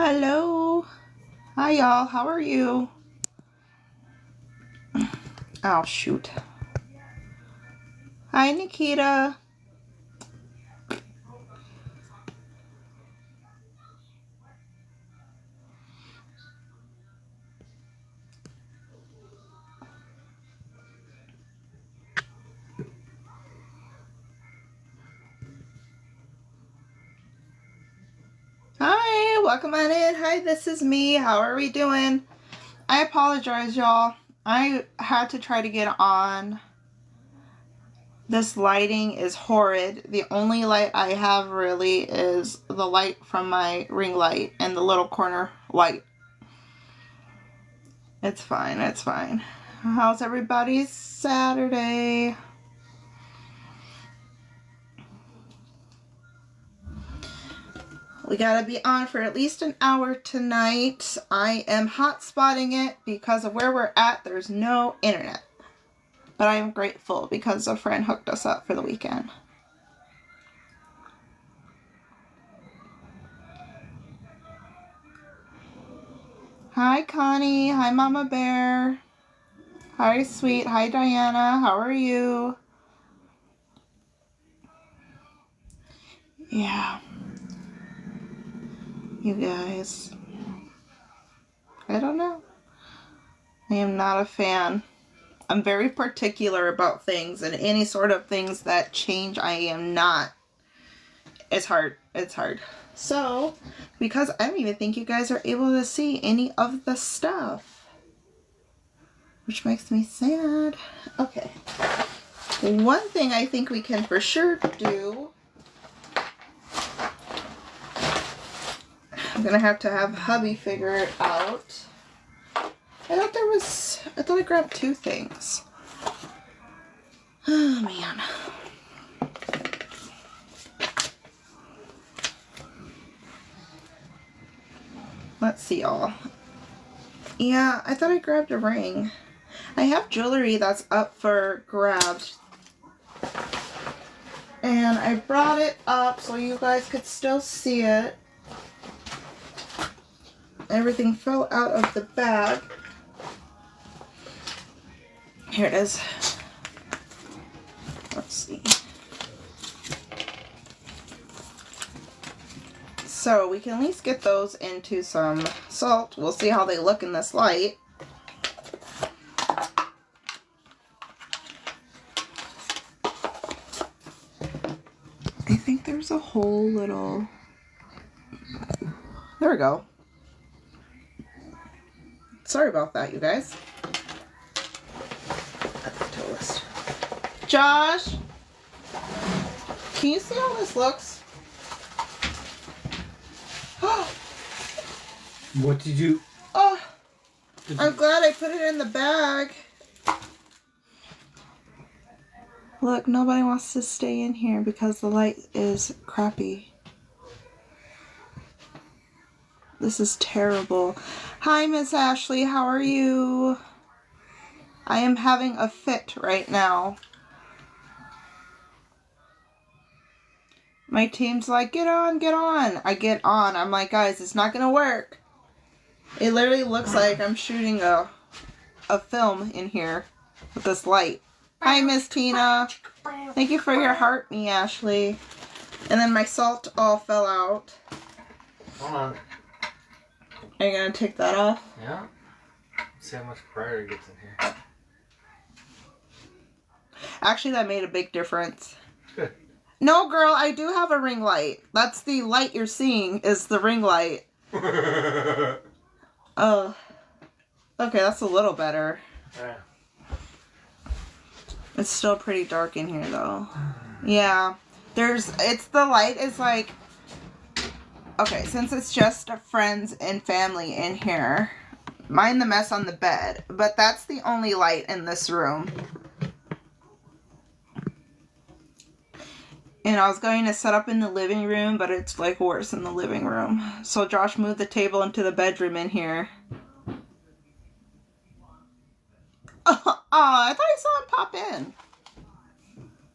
Hello. Hi, y'all. How are you? Oh, shoot. Hi, Nikita. Hi, welcome on in. Hi, this is me. How are we doing? I apologize, y'all. I had to try to get on. This lighting is horrid. The only light I have really is the light from my ring light and the little corner light. It's fine. It's fine. How's everybody's Saturday? We gotta be on for at least an hour tonight. I am hotspotting it because of where we're at. There's no internet. But I am grateful because a friend hooked us up for the weekend. Hi, Connie. Hi, Mama Bear. Hi, sweet. Hi, Diana. How are you? Yeah. You guys. I don't know. I am not a fan. I'm very particular about things, and any sort of things that change, I am not. It's hard. It's hard. So, because I don't even think you guys are able to see any of the stuff, which makes me sad. Okay. One thing I think we can for sure do, I'm going to have hubby figure it out. I thought I grabbed two things. Oh, man. Let's see, y'all. Yeah, I thought I grabbed a ring. I have jewelry that's up for grabs. And I brought it up so you guys could still see it. Everything fell out of the bag. Here it is. Let's see. So we can at least get those into some salt. We'll see how they look in this light. I think there's a whole little... There we go. Sorry about that, you guys. Josh, can you see how this looks? What did you... Oh, I'm glad I put it in the bag. Look, nobody wants to stay in here because the light is crappy. This is terrible. Hi, Miss Ashley. How are you? I am having a fit right now. My team's like, get on, get on. I get on. I'm like, guys, it's not going to work. It literally looks like I'm shooting a film in here with this light. Hi, Miss Tina. Thank you for your heart, me, Ashley. And then my salt all fell out. Hold on. Are you going to take that off? Yeah. Let's see how much brighter it gets in here. Actually, that made a big difference. Good. No, girl, I do have a ring light. That's the light you're seeing is the ring light. Oh. Okay, that's a little better. Yeah. It's still pretty dark in here, though. Yeah. The light is like... Okay, since it's just friends and family in here, mind the mess on the bed. But that's the only light in this room. And I was going to set up in the living room, but it's like worse in the living room. So Josh moved the table into the bedroom in here. Oh, I thought I saw him pop in.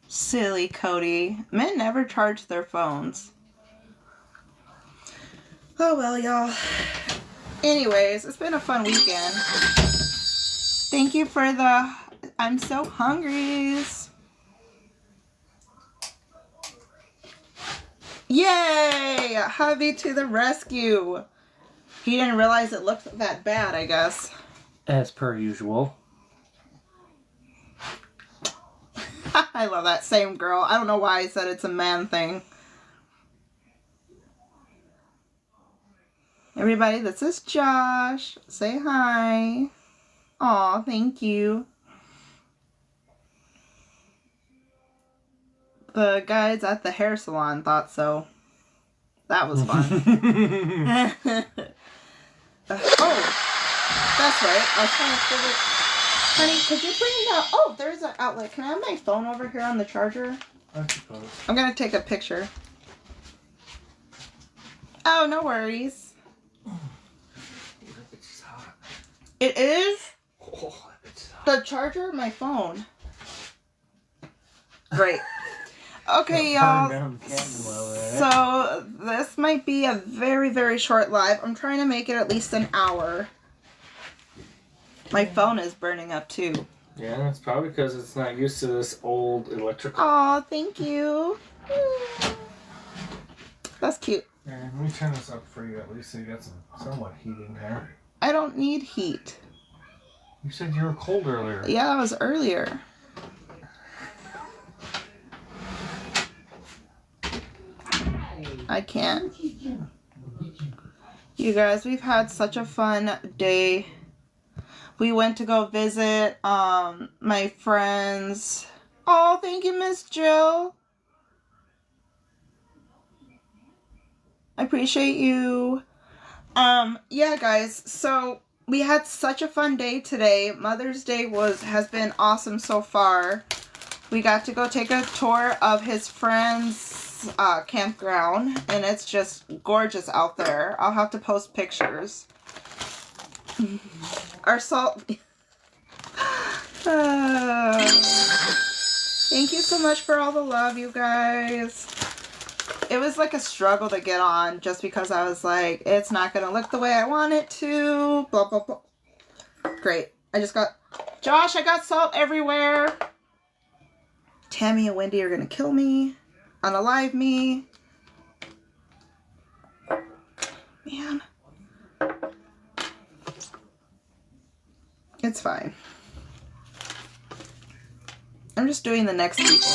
Silly Cody. Men never charge their phones. Oh well, y'all. Anyways, it's been a fun weekend. Thank you for the I'm so hungry. Yay! Hubby to the rescue. He didn't realize it looked that bad, I guess. As per usual. I love that same girl. I don't know why I said it's a man thing. Everybody, this is Josh. Say hi. Aw, thank you. The guys at the hair salon thought so. That was fun. Oh, that's right. I was trying to figure... Honey, could you bring the... Oh, there's an outlet. Can I have my phone over here on the charger? I suppose. I'm going to take a picture. Oh, no worries. Ooh, that bitch is hot. It is? Oh, that bitch is hot. The charger? My phone. Great. Okay, y'all. So, this might be a very, very short live. I'm trying to make it at least an hour. My phone is burning up, too. Yeah, that's probably because it's not used to this old electrical. Aw, thank you. That's cute. Yeah, let me turn this up for you at least so you got some somewhat heat in there. I don't need heat. You said you were cold earlier. Yeah, that was earlier. I can't. You guys, we've had such a fun day. We went to go visit my friends. Oh, thank you, Miss Jill. I appreciate you. Yeah, guys, so we had such a fun day today. Mother's Day has been awesome so far. We got to go take a tour of his friend's campground, and it's just gorgeous out there. I'll have to post pictures. Our salt... Thank you so much for all the love, you guys. It was like a struggle to get on just because I was like, it's not going to look the way I want it to. Blah, blah, blah. Great. I just got... Josh, I got salt everywhere. Tammy and Wendy are going to kill me. Unalive me. Man. It's fine. I'm just doing the next people.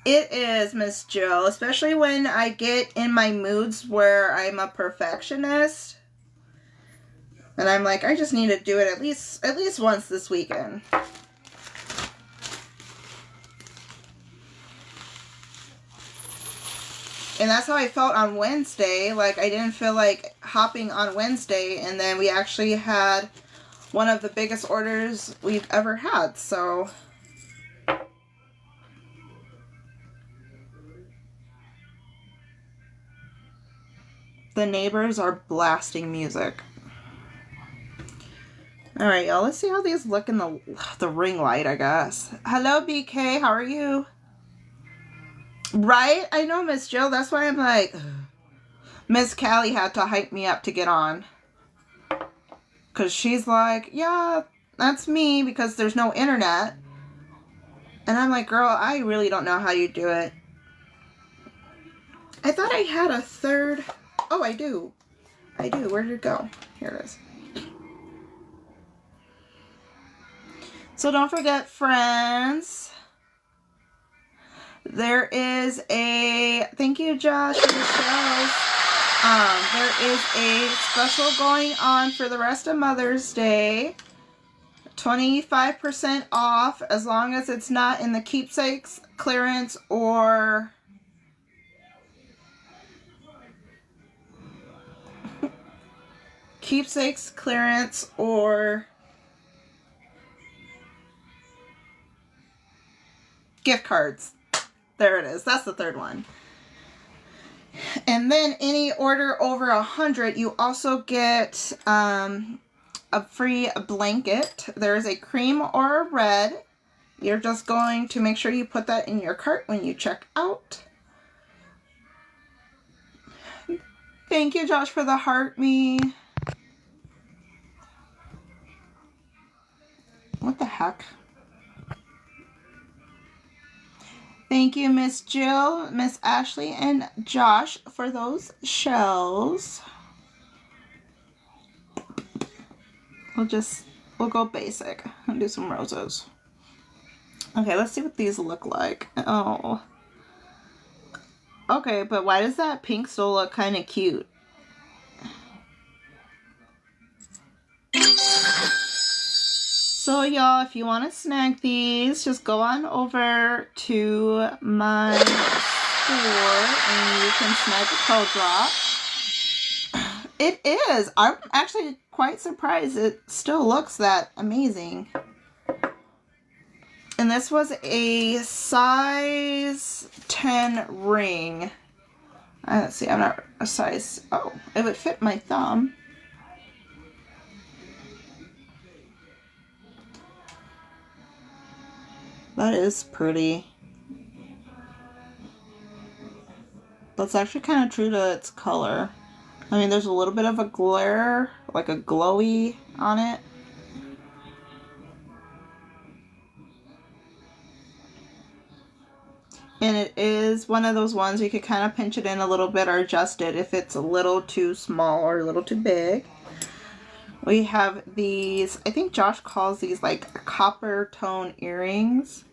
It is, Miss Jill, especially when I get in my moods where I'm a perfectionist. And I'm like, I just need to do it at least once this weekend. And that's how I felt on Wednesday. Like, I didn't feel like hopping on Wednesday. And then we actually had one of the biggest orders we've ever had. So... the neighbors are blasting music. Alright, y'all. Let's see how these look in the ring light, I guess. Hello, BK. How are you? Right? I know, Miss Jill. That's why I'm like... Miss Callie had to hype me up to get on. Because she's like, yeah, that's me because there's no internet. And I'm like, girl, I really don't know how you do it. I thought I had a third... Oh, I do. I do. Where did it go? Here it is. So don't forget, friends. There is a... Thank you, Josh, for the shows. There is a special going on for the rest of Mother's Day. 25% off as long as it's not in the keepsakes clearance or... keepsakes clearance or gift cards. There it is. That's the third one. And then any order over 100, you also get a free blanket. There's a cream or a red. You're just going to make sure you put that in your cart when you check out. Thank you, Josh, for the heart me. What the heck? Thank you, Miss Jill, Miss Ashley, and Josh for those shells. We'll go basic and do some roses. Okay, let's see what these look like. Oh. Okay, but why does that pink still look kind of cute? So y'all, if you want to snag these, just go on over to my store and you can snag a Pearl Drop. It is. I'm actually quite surprised it still looks that amazing. And this was a size 10 ring. Let's see, I'm not a size... Oh, it would fit my thumb. That is pretty. That's actually kind of true to its color. I mean, there's a little bit of a glare, like a glowy on it. And it is one of those ones you could kind of pinch it in a little bit or adjust it if it's a little too small or a little too big. We have these, I think Josh calls these like copper tone earrings.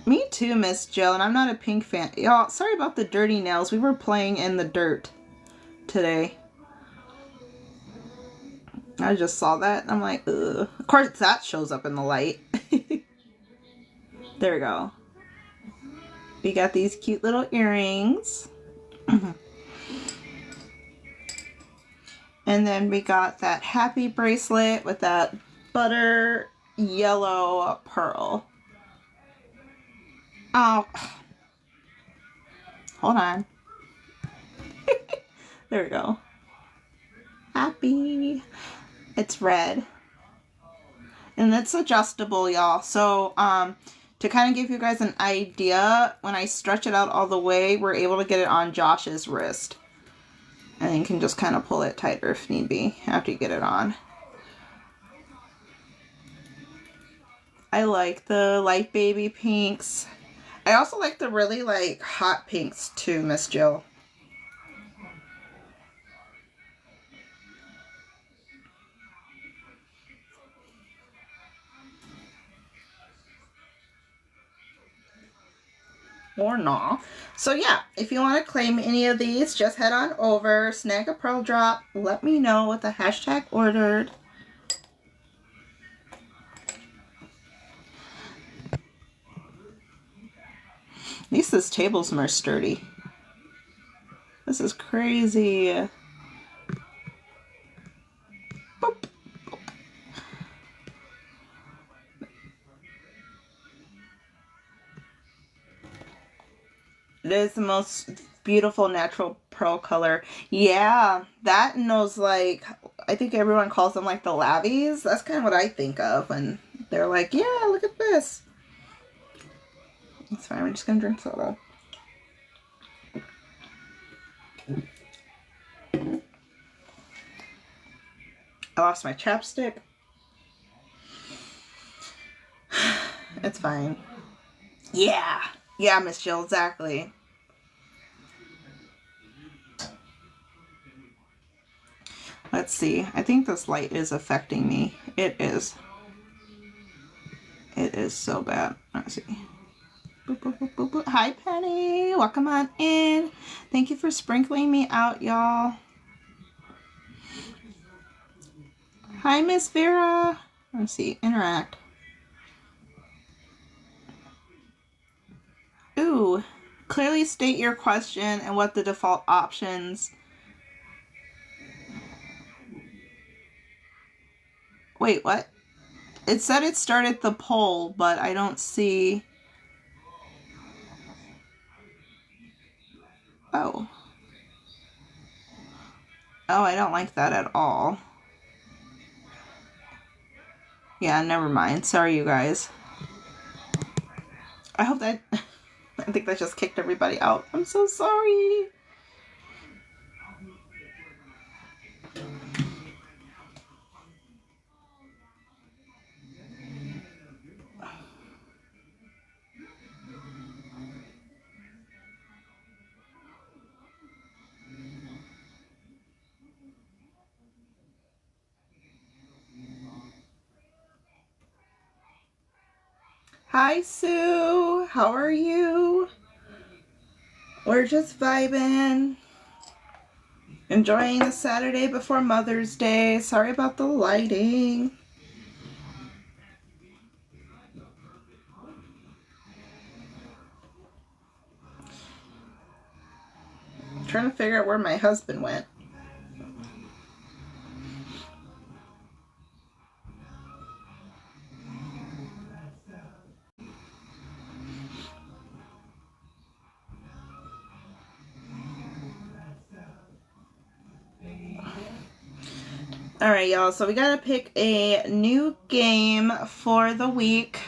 Me too, Miss Jill, and I'm not a pink fan. Y'all, sorry about the dirty nails. We were playing in the dirt today. I just saw that and I'm like, ugh. Of course, that shows up in the light. There we go. We got these cute little earrings. And then we got that happy bracelet with that butter yellow pearl. Oh. Hold on. There we go. Happy. It's red. And it's adjustable, y'all. So, to kind of give you guys an idea, when I stretch it out all the way, we're able to get it on Josh's wrist. And then you can just kind of pull it tighter if need be after you get it on. I like the light baby pinks. I also like the really like hot pinks too, Miss Jill. Or not. So yeah, if you want to claim any of these, just head on over, snag a Pearl Drop, let me know with the hashtag ordered. At least this table's more sturdy. This is crazy. Boop. It is the most beautiful natural pearl color. Yeah, that and those like, I think everyone calls them like the lavies. That's kind of what I think of when they're like, yeah, look at this. It's fine, we're just gonna drink soda. I lost my chapstick. It's fine. Yeah. Yeah, Miss Jill, exactly. Let's see. I think this light is affecting me. It is. It is so bad. Let's see. Boop, boop, boop, boop, boop. Hi, Penny. Welcome on in. Thank you for sprinkling me out, y'all. Hi, Miss Vera. Let's see. Interact. Ooh. Clearly state your question and what the default options. Wait, what? It said it started the poll, but I don't see... Oh. Oh, I don't like that at all. Yeah, never mind. Sorry, you guys. I hope that... I think that just kicked everybody out. I'm so sorry. Hi, Sue. How are you? We're just vibing. Enjoying the Saturday before Mother's Day. Sorry about the lighting. I'm trying to figure out where my husband went. Alright, y'all, so we gotta pick a new game for the week.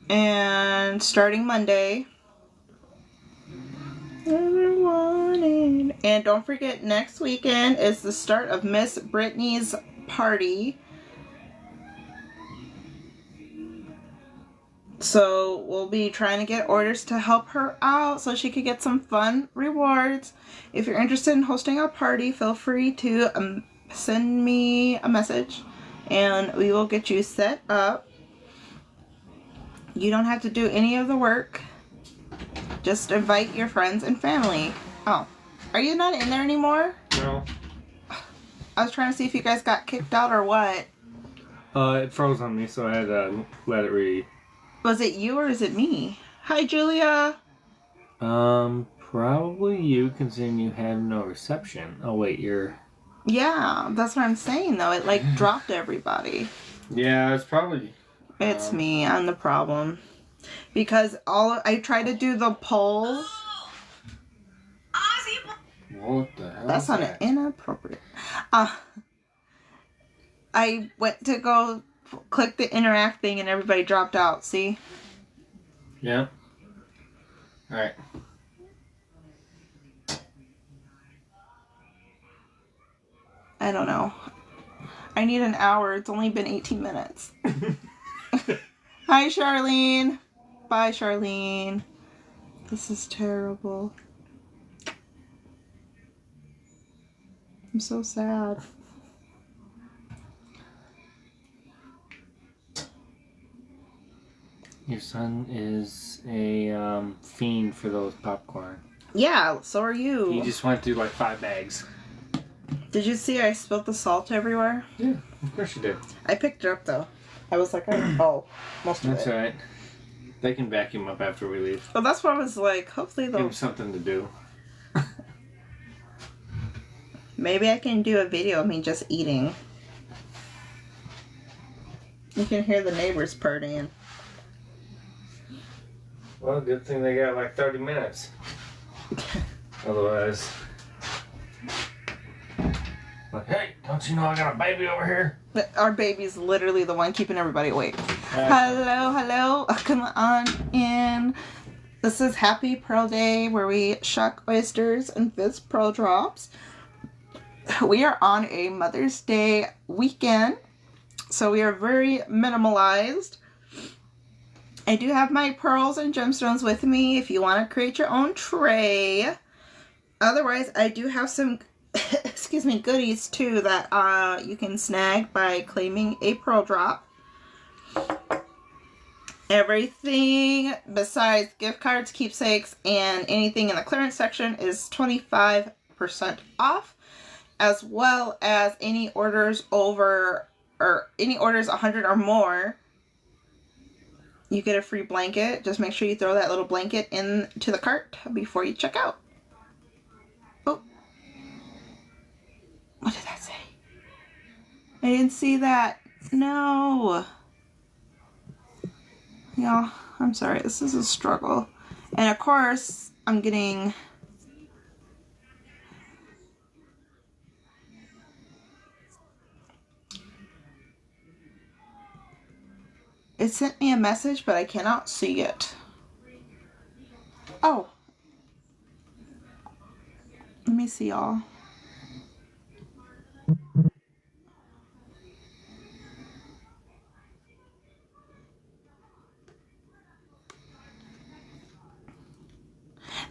And starting Monday. And don't forget, next weekend is the start of Miss Brittany's party. So we'll be trying to get orders to help her out so she could get some fun rewards. If you're interested in hosting a party, feel free to send me a message and we will get you set up. You don't have to do any of the work. Just invite your friends and family. Oh, are you not in there anymore? No. I was trying to see if you guys got kicked out or what. It froze on me, so I had to let it read. Was it you or is it me? Hi, Julia. Probably you, considering you had no reception. Oh wait, you're... Yeah, that's what I'm saying though. It like dropped everybody. Yeah, it's probably. It's me. I'm the problem. Because I tried to do the poll. What the hell? That's on an inappropriate. I went to go click the interact thing and everybody dropped out. See? Yeah. Alright. I don't know. I need an hour. It's only been 18 minutes. Hi, Charlene. Bye, Charlene. This is terrible. I'm so sad. Your son is a fiend for those popcorn. Yeah, so are He you. just went through like 5 bags. Did you see I spilled the salt everywhere? Yeah, of course you did. I picked it up though. I was like, oh, most of That's it. alright. They can vacuum up after we leave. Well, that's what I was like. Hopefully Give they'll. them something to do. Maybe I can do a video of me just eating. You can hear the neighbors partying. Well, good thing they got like 30 minutes. Otherwise. Like, hey, don't you know I got a baby over here? Our baby's literally the one keeping everybody awake. Hello, hello. Come on in. This is Happy Pearl Day where we shuck oysters and fizz pearl drops. We are on a Mother's Day weekend, so we are very minimalized. I do have my pearls and gemstones with me if you want to create your own tray. Otherwise, I do have some excuse me, goodies too that you can snag by claiming a pearl drop. Everything besides gift cards, keepsakes, and anything in the clearance section is 25% off, as well as any orders over, or any orders 100 or more, you get a free blanket. Just make sure you throw that little blanket into the cart before you check out. Oh. What did that say? I didn't see that. No. Yeah, I'm sorry. This is a struggle. And of course, I'm getting... It sent me a message, but I cannot see it. Oh. Let me see, y'all.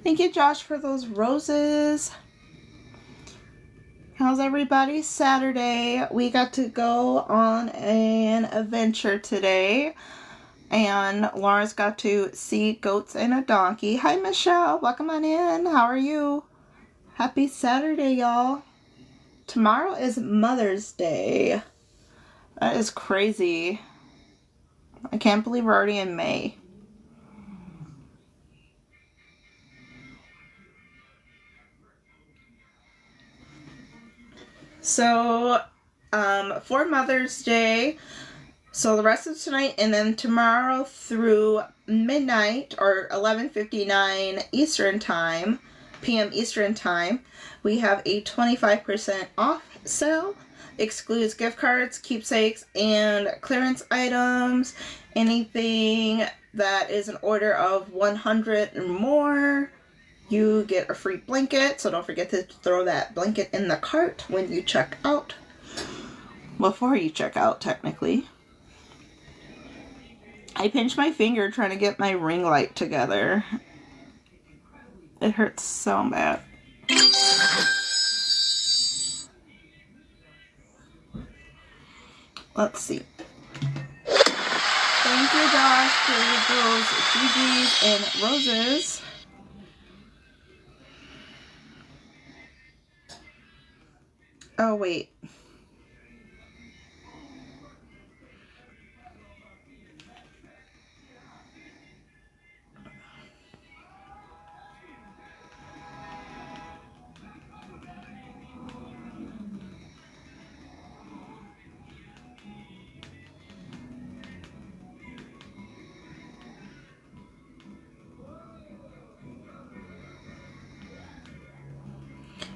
Thank you, Josh, for those roses. How's how's everybody's Saturday? We got to go on an adventure today. And Laura's got to see goats and a donkey. Hi, Michelle. Welcome on in. How are you? Happy Saturday, y'all. Tomorrow is Mother's Day. That is crazy. I can't believe we're already in May. So, for Mother's Day, so the rest of tonight and then tomorrow through midnight or 11:59 Eastern Time, p.m. Eastern Time, we have a 25% off sale. Excludes gift cards, keepsakes, and clearance items. Anything that is an order of 100 or more, you get a free blanket, so don't forget to throw that blanket in the cart when you check out. Before you check out, technically. I pinched my finger trying to get my ring light together. It hurts so bad. Let's see. Thank you, Josh, for those GGs and roses. Oh, wait.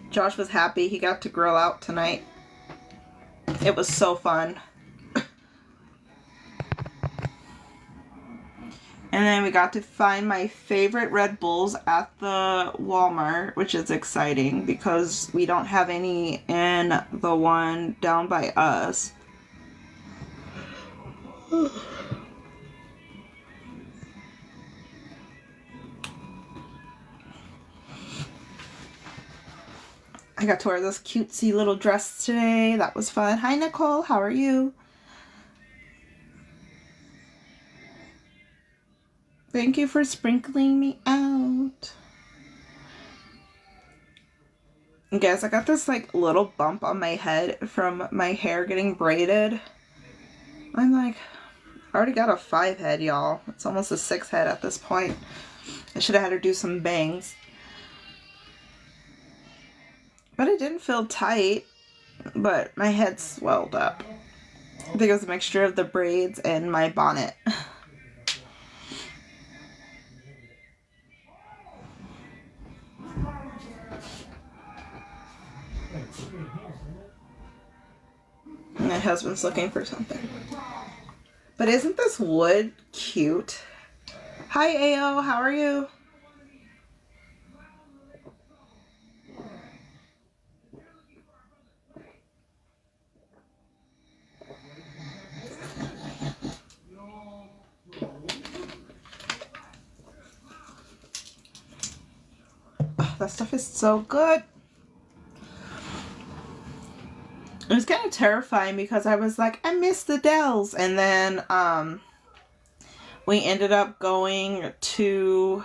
Josh was happy he got to grill out tonight. It was so fun. And then we got to find my favorite Red Bulls at the Walmart, which is exciting because we don't have any in the one down by us. I got to wear this cutesy little dress today. That was fun. Hi, Nicole. How are you? Thank you for sprinkling me out. And guys, I got this like little bump on my head from my hair getting braided. I'm like, I already got a 5 head, y'all. It's almost a 6 head at this point. I should have had her do some bangs. But it didn't feel tight, but my head swelled up. I think it was a mixture of the braids and my bonnet. My husband's looking for something. But isn't this wood cute? Hi, Ao. How are you? Oh, that stuff is so good. It was kind of terrifying because I was like, I miss the Dells. And then we ended up going to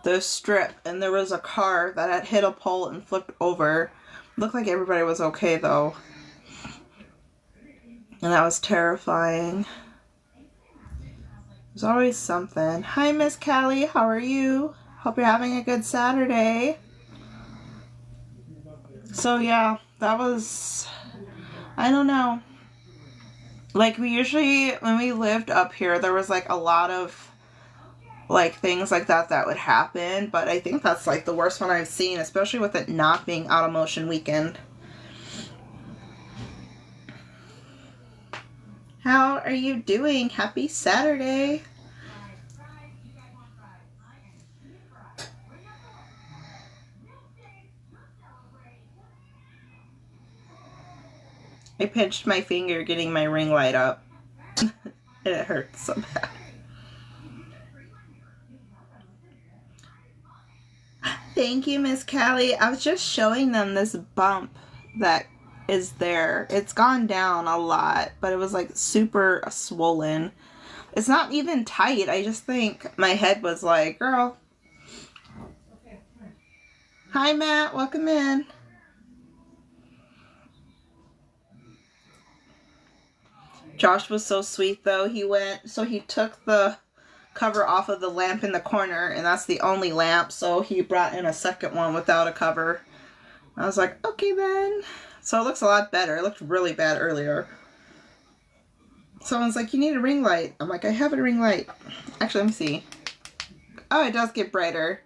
the strip and there was a car that had hit a pole and flipped over. Looked like everybody was okay though. And that was terrifying. There's always something. Hi, Miss Callie. How are you? Hope you're having a good Saturday. So yeah, that was... I don't know. Like, we usually, when we lived up here, there was, like, a lot of, like, things like that that would happen. But I think that's, like, the worst one I've seen, especially with it not being Out of Motion weekend. How are you doing? Happy Saturday. I pinched my finger getting my ring light up. And it hurts so bad. Thank you, Miss Callie. I was just showing them this bump that is there. It's gone down a lot, but it was like super swollen. It's not even tight. I just think my head was like, girl. Hi, Matt. Welcome in. Josh was so sweet, though. He took the cover off of the lamp in the corner, and that's the only lamp, so he brought in a second one without a cover. I was like, okay then. So it looks a lot better. It looked really bad earlier. Someone's like, you need a ring light. I'm like, I have a ring light. Actually, let me see. Oh, it does get brighter.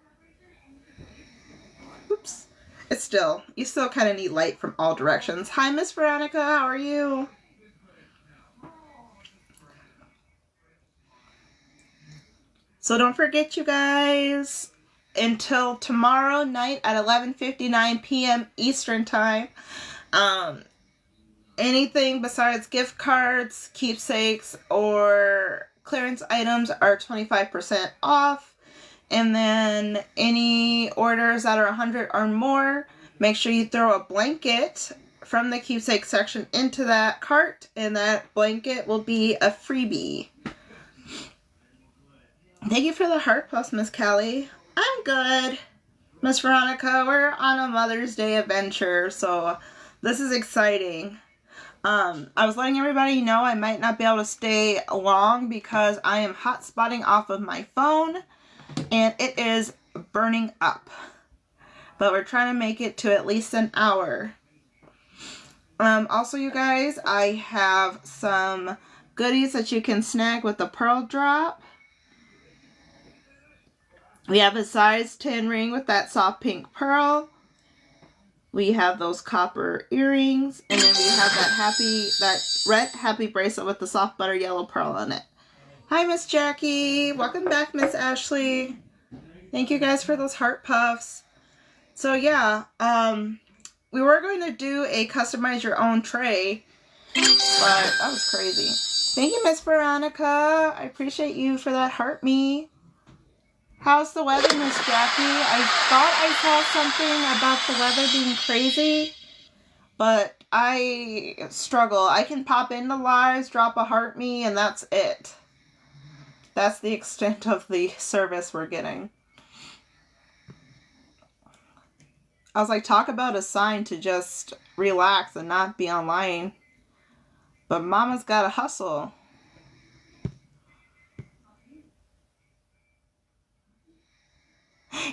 Oops. You still kind of need light from all directions. Hi, Miss Veronica. How are you? So don't forget, you guys, until tomorrow night at 11:59 p.m. Eastern Time, anything besides gift cards, keepsakes, or clearance items are 25% off. And then any orders that are 100 or more, make sure you throw a blanket from the keepsake section into that cart, and that blanket will be a freebie. Thank you for the heart plus, Miss Callie. I'm good. Miss Veronica, we're on a Mother's Day adventure, so this is exciting. I was letting everybody know I might not be able to stay long because I am hotspotting off of my phone, and it is burning up. But we're trying to make it to at least an hour. Also, you guys, I have some goodies that you can snag with the Pearl Drop. We have a size 10 ring with that soft pink pearl. We have those copper earrings. And then we have that red happy bracelet with the soft butter yellow pearl on it. Hi, Miss Jackie. Welcome back, Miss Ashley. Thank you guys for those heart puffs. So yeah, we were going to do a customize your own tray, but that was crazy. Thank you, Miss Veronica. I appreciate you for that heart me. How's the weather, Miss Jackie? I thought I saw something about the weather being crazy, but I struggle. I can pop into lives, drop a heart me, and that's it. That's the extent of the service we're getting. I was like, talk about a sign to just relax and not be online. But Mama's gotta hustle.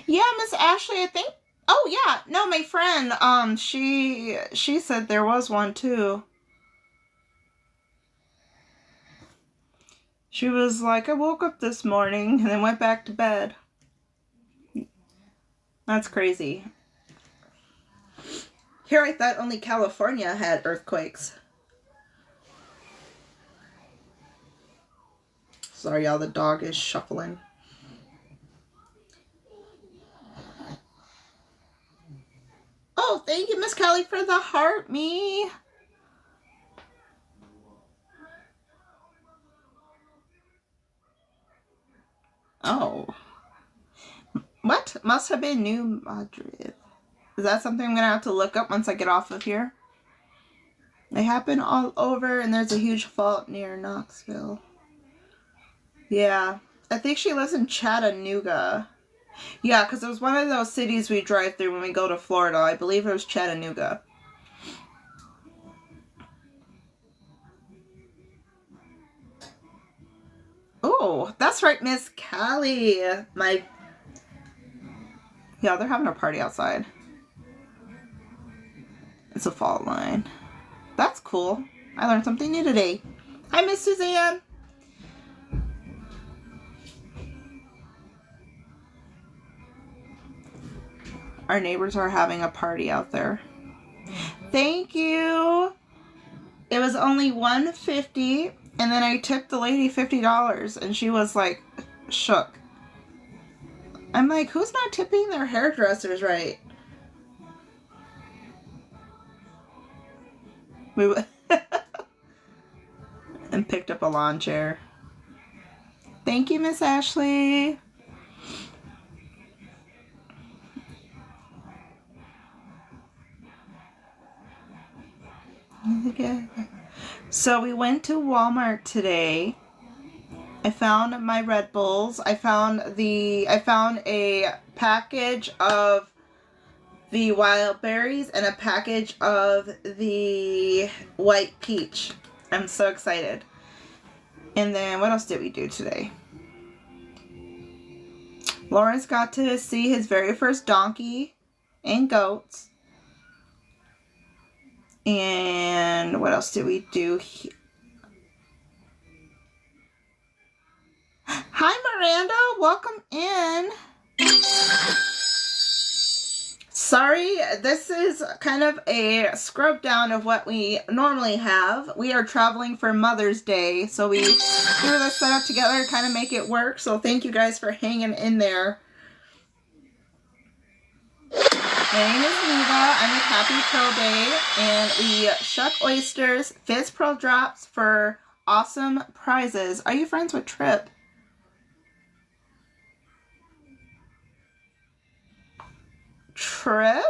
Yeah, Miss Ashley, I think. Oh yeah, no, my friend. She said there was one too. She was like, I woke up this morning and then went back to bed. That's crazy. Here I thought only California had earthquakes. Sorry, y'all, the dog is shuffling. Oh, thank you, Miss Kelly, for the heart me. Oh. What? Must have been New Madrid. Is that something I'm going to have to look up once I get off of here? They happen all over, and there's a huge fault near Knoxville. Yeah. I think she lives in Chattanooga. Yeah, because it was one of those cities we drive through when we go to Florida. I believe it was Chattanooga. Oh, that's right, Miss Callie. Yeah, they're having a party outside. It's a fault line. That's cool. I learned something new today. Hi, Miss Suzanne. Our neighbors are having a party out there. Thank you. It was only $150, and then I tipped the lady $50, and she was like shook. I'm like, who's not tipping their hairdressers right? And picked up a lawn chair. Thank you, Miss Ashley. So we went to Walmart today. I found my Red Bulls. I found a package of the wild berries and a package of the white peach. I'm so excited. And then what else did we do today? Lawrence got to see his very first donkey and goats. And what else did we do? Hi, Miranda. Welcome in. Sorry, this is kind of a scrub down of what we normally have. We are traveling for Mother's Day, so we threw this setup together to kind of make it work. So thank you guys for hanging in there. My name is Neva. I'm with Happy Pearl Bay, and we shuck oysters, Fizz Pearl Drops for awesome prizes. Are you friends with Trip? Trip?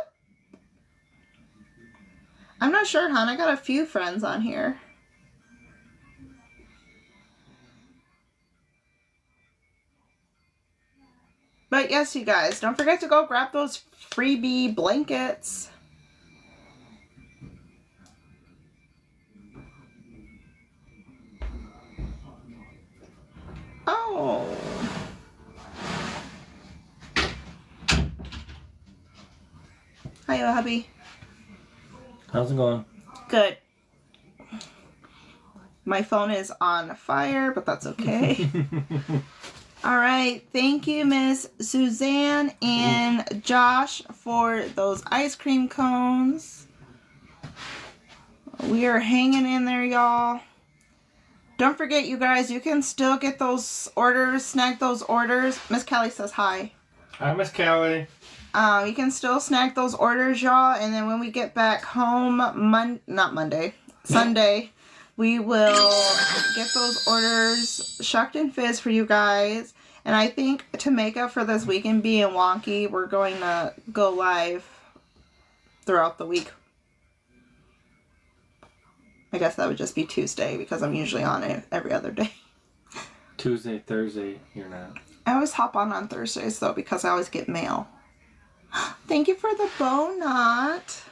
I'm not sure, hon. I got a few friends on here. But yes, you guys, don't forget to go grab those freebie blankets. Oh. Hiya, hubby. How's it going? Good. My phone is on fire, but that's okay. All right. Thank you, Miss Suzanne and Josh, for those ice cream cones. We are hanging in there, y'all. Don't forget, you guys, you can still get those orders, snag those orders. Miss Kelly says hi. Hi, Miss Kelly. You can still snag those orders, y'all. And then when we get back home, Sunday, we will get those orders shucked and fizz for you guys. And I think to make up for this weekend being wonky, we're going to go live throughout the week. I guess that would just be Tuesday because I'm usually on it every other day. Tuesday, Thursday, you're not. I always hop on Thursdays though because I always get mail. Thank you for the bow knot.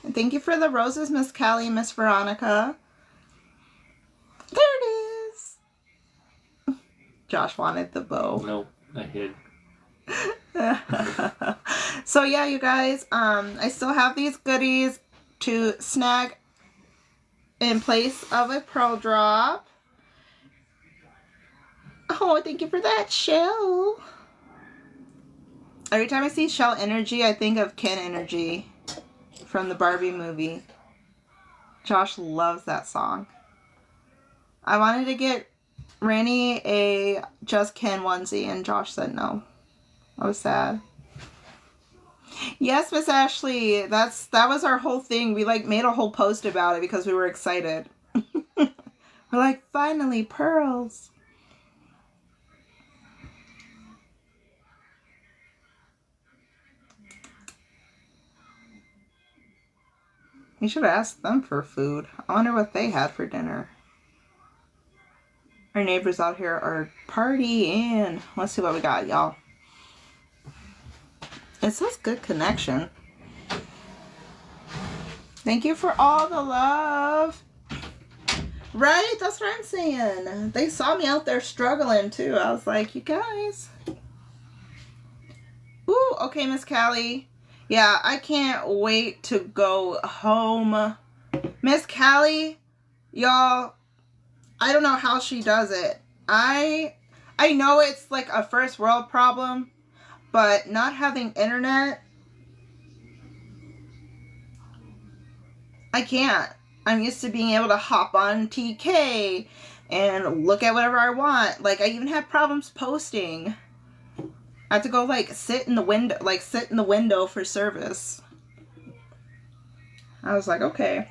And thank you for the roses, Miss Callie and Miss Veronica. There it is. Josh wanted the bow. Nope, I hid. So yeah, you guys, I still have these goodies to snag in place of a pearl drop. Oh, thank you for that, Shell. Every time I see Shell Energy, I think of Ken Energy from the Barbie movie. Josh loves that song. I wanted to get Ranny a Just Ken onesie, and Josh said no. I was sad. Yes, Miss Ashley, that was our whole thing. We made a whole post about it because we were excited. We're like, finally, pearls. You should have asked them for food. I wonder what they had for dinner. Our neighbors out here are partying. Let's see what we got, y'all. It says good connection. Thank you for all the love. Right? That's what I'm saying. They saw me out there struggling too. I was like, you guys. Ooh, okay, Miss Callie. Yeah, I can't wait to go home. Miss Callie, y'all, I don't know how she does it. I know it's like a first world problem, but not having internet, I can't. I'm used to being able to hop on TK and look at whatever I want. Like, I even have problems posting. I have to go sit in the window for service. I was like, okay.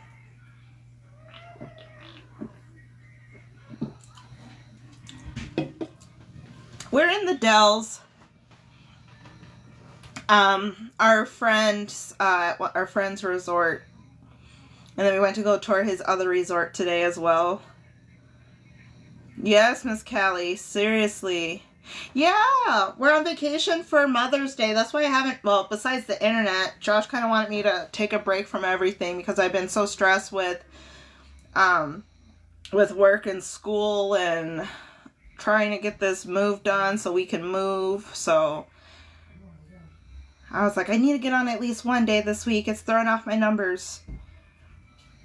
We're in the Dells. Our friend's resort And then we went to go tour his other resort today as well. Yes, Miss Callie, seriously. Yeah, we're on vacation for Mother's Day. That's why I haven't, well, besides the internet, Josh kind of wanted me to take a break from everything because I've been so stressed with work and school and trying to get this move done so we can move. So I was like, I need to get on at least one day this week. It's throwing off my numbers.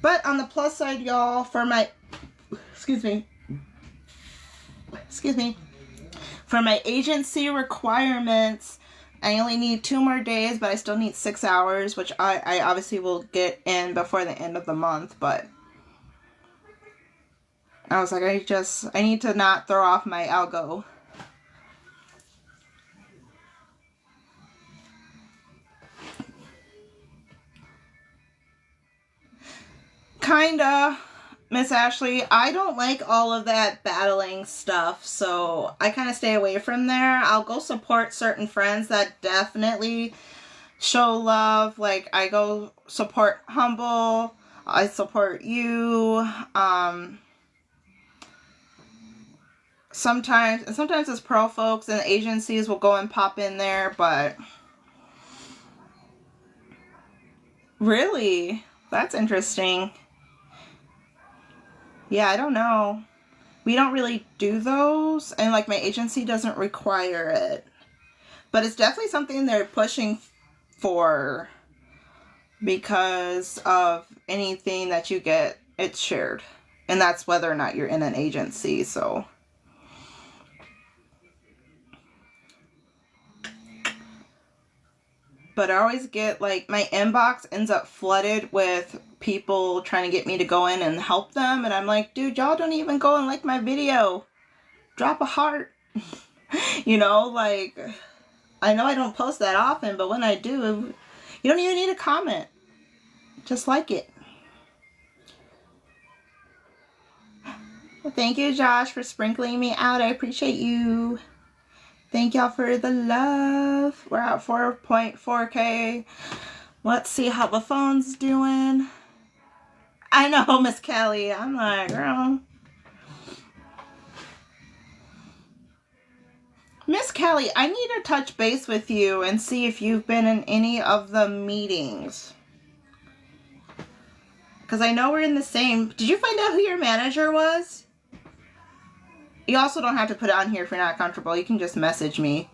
But on the plus side, y'all, for my, excuse me, for my agency requirements, I only need 2 more days, but I still need 6 hours, which I obviously will get in before the end of the month, but I was like, I need to not throw off my algo. Kinda, Miss Ashley. I don't like all of that battling stuff, so I kind of stay away from there. I'll go support certain friends that definitely show love. Like, I go support Humble. I support you. Sometimes it's pro folks and agencies will go and pop in there, but really, that's interesting. Yeah, I don't know. We don't really do those, and like my agency doesn't require it. But it's definitely something they're pushing for because of anything that you get, it's shared. And that's whether or not you're in an agency, so. But I always get, like, my inbox ends up flooded with people trying to get me to go in and help them. And I'm like, dude, y'all don't even go and like my video. Drop a heart. You know, like, I know I don't post that often, but when I do, you don't even need a comment. Just like it. Well, thank you, Josh, for sprinkling me out. I appreciate you. Thank y'all for the love. We're at 4.4K. Let's see how the phone's doing. I know, Miss Kelly. I'm like, girl. Miss Kelly, I need to touch base with you and see if you've been in any of the meetings. Because I know we're in the same. Did you find out who your manager was? You also don't have to put it on here if you're not comfortable. You can just message me.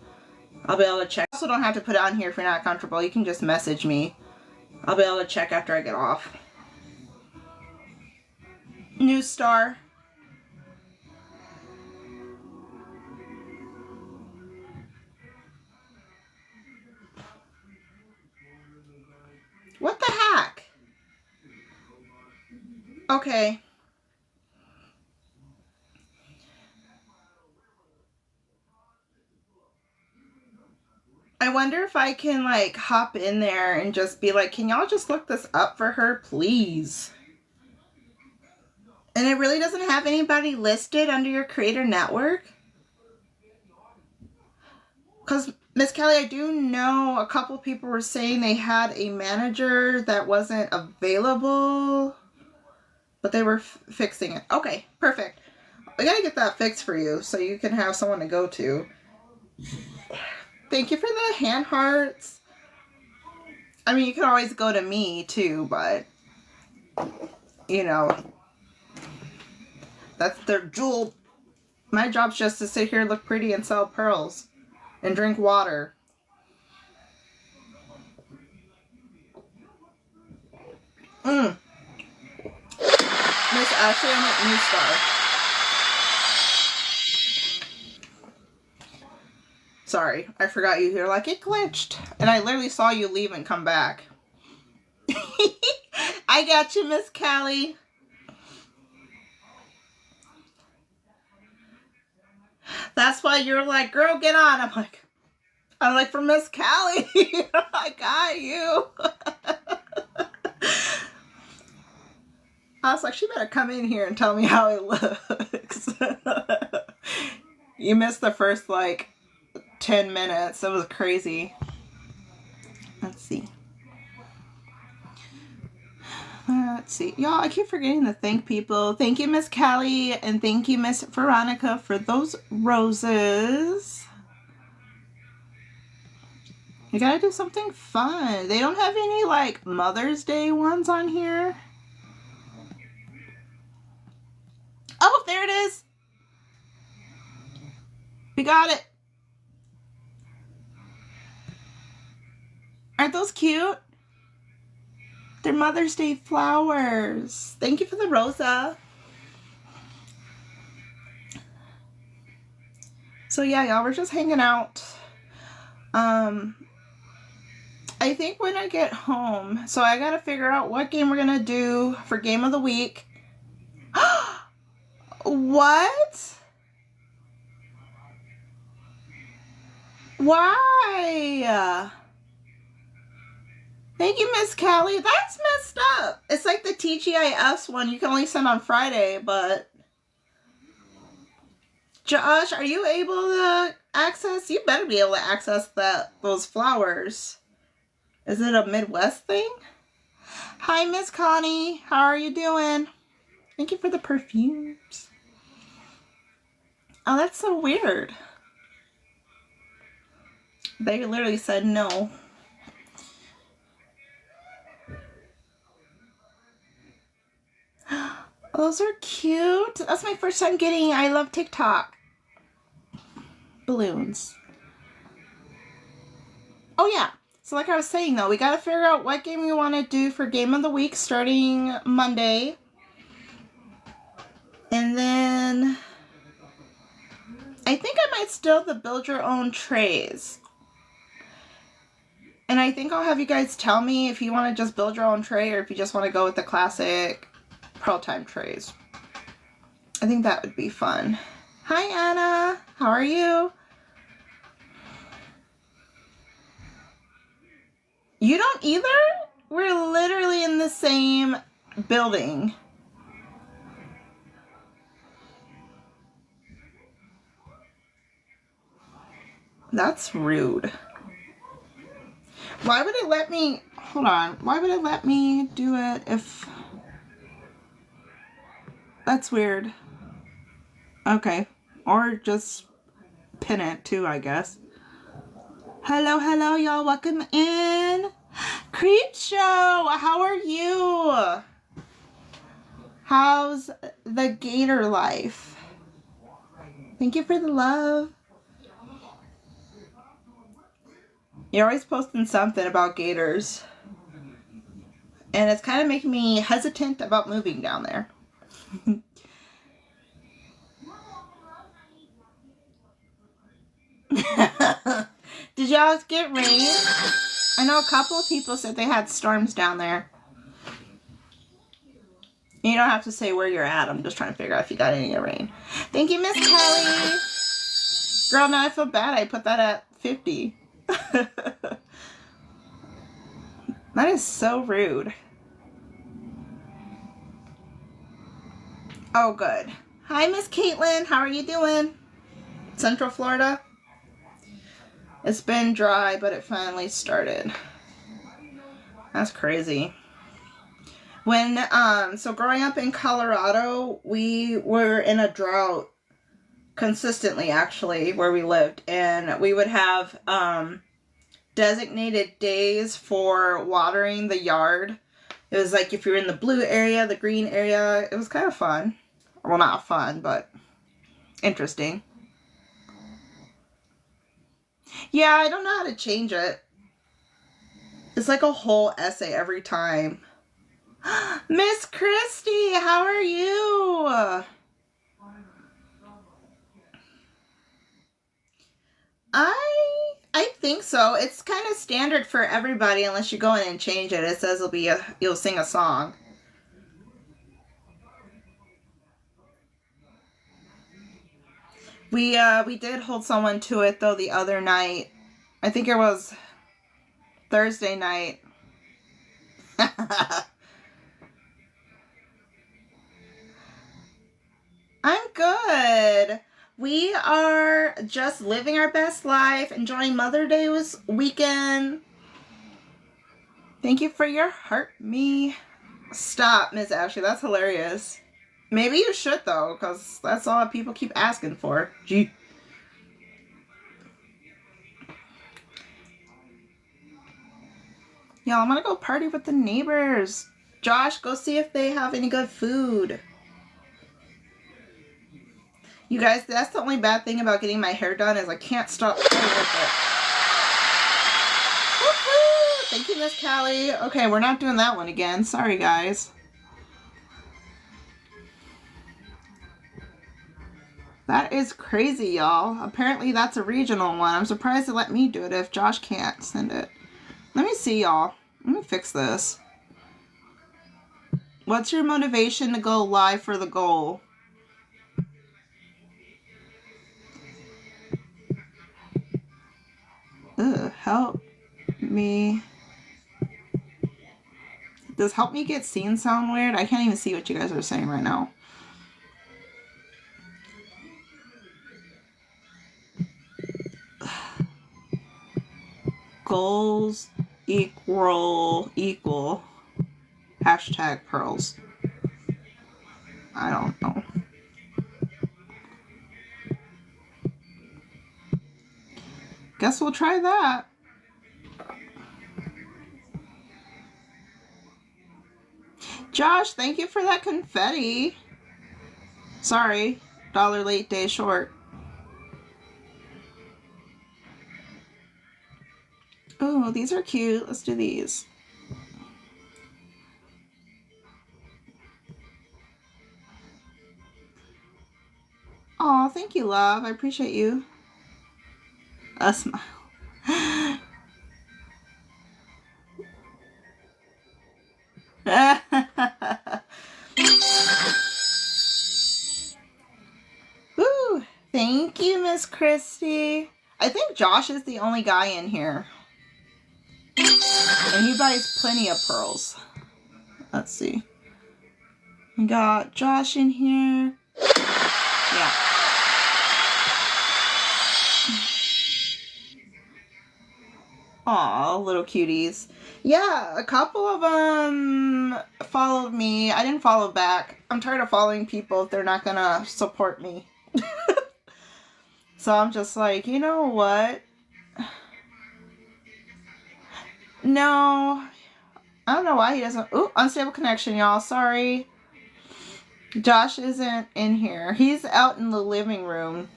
I'll be able to check. You also don't have to put it on here if you're not comfortable. You can just message me. I'll be able to check after I get off. New star. What the heck? Okay. I wonder if I can, like, hop in there and just be like, can y'all just look this up for her, please? And it really doesn't have anybody listed under your creator network? Because, Miss Kelly, I do know a couple people were saying they had a manager that wasn't available, but they were fixing it. Okay, perfect. I gotta get that fixed for you so you can have someone to go to. Thank you for the hand hearts. I mean, you can always go to me too, but, you know, that's their jewel. My job's just to sit here, look pretty, and sell pearls and drink water. Miss Ashley, I'm at New Star. Sorry, I forgot you here. Like, it glitched. And I literally saw you leave and come back. I got you, Miss Callie. That's why you're like, girl, get on. I'm like, for Miss Callie. I got you. I was like, she better come in here and tell me how it looks. You missed the first, like, 10 minutes. It was crazy. Let's see. Let's see. Y'all, I keep forgetting to thank people. Thank you, Miss Callie, and thank you, Miss Veronica, for those roses. You gotta do something fun. They don't have any, like, Mother's Day ones on here. Oh, there it is. We got it. Aren't those cute? They're Mother's Day flowers. Thank you for the Rosa. So yeah, y'all, we're just hanging out. I think when I get home, so I gotta figure out what game we're gonna do for Game of the Week. What? Why? Thank you, Miss Callie. That's messed up. It's like the TGIFs one you can only send on Friday, but... Josh, are you able to access? You better be able to access those flowers. Is it a Midwest thing? Hi, Miss Connie. How are you doing? Thank you for the perfumes. Oh, that's so weird. They literally said no. Those are cute. That's my first time getting I Love TikTok balloons. Oh yeah. So like I was saying though, we gotta figure out what game we want to do for Game of the Week starting Monday. And then I think I might steal the build your own trays. And I think I'll have you guys tell me if you want to just build your own tray or if you just want to go with the classic Pearl Time trays. I think that would be fun. Hi Anna, how are you? You don't either? We're literally in the same building. That's rude. Why would it let me, hold on, why would it let me do it if, that's weird. Okay, or just pin it too, I guess. Hello, hello, y'all, welcome in. Creep Show, how are you? How's the gator life? Thank you for the love. You're always posting something about gators. And it's kind of making me hesitant about moving down there. Did y'all get rain? I know a couple of people said they had storms down there. You don't have to say where you're at. I'm just trying to figure out if you got any rain. Thank you, Miss Kelly. Girl, now I feel bad. I put that at 50. That is so rude. Oh, good. Hi, Miss Caitlin. How are you doing? Central Florida? It's been dry, but it finally started. That's crazy. When, so growing up in Colorado, we were in a drought consistently, actually, where we lived. And we would have, designated days for watering the yard. It was like if you're in the blue area, the green area. It was kind of fun. Well, not fun, but interesting. Yeah, I don't know how to change it. It's like a whole essay every time. Miss Christy, how are you? I think so. It's kind of standard for everybody unless you go in and change it. It says you'll sing a song. We did hold someone to it though the other night. I think it was Thursday night. I'm good. We are just living our best life, enjoying Mother's Day weekend. Thank you for your heart, me. Stop, Miss Ashley. That's hilarious. Maybe you should, though, because that's all people keep asking for. Gee. Y'all, I'm gonna go party with the neighbors. Josh, go see if they have any good food. You guys, that's the only bad thing about getting my hair done is I can't stop playing with it. Woohoo! Thank you, Miss Callie. Okay, we're not doing that one again. Sorry, guys. That is crazy, y'all. Apparently that's a regional one. I'm surprised they let me do it if Josh can't send it. Let me see, y'all. Let me fix this. What's your motivation to go live for the goal? Ugh, help me. Does help me get seen sound weird? I can't even see what you guys are saying right now. Goals equal hashtag pearls. I don't know. Guess we'll try that. Josh, thank you for that confetti. Sorry, dollar late, day short. Oh, these are cute. Let's do these. Aw, thank you, love. I appreciate you. A smile. Ooh, thank you, Miss Christy. I think Josh is the only guy in here. And he buys plenty of pearls. Let's see. We got Josh in here. Yeah. Aw, little cuties. Yeah, a couple of them followed me. I didn't follow back. I'm tired of following people if they're not gonna support me. So I'm just like, you know what? No. I don't know why he doesn't. Ooh, unstable connection, y'all. Sorry. Josh isn't in here. He's out in the living room.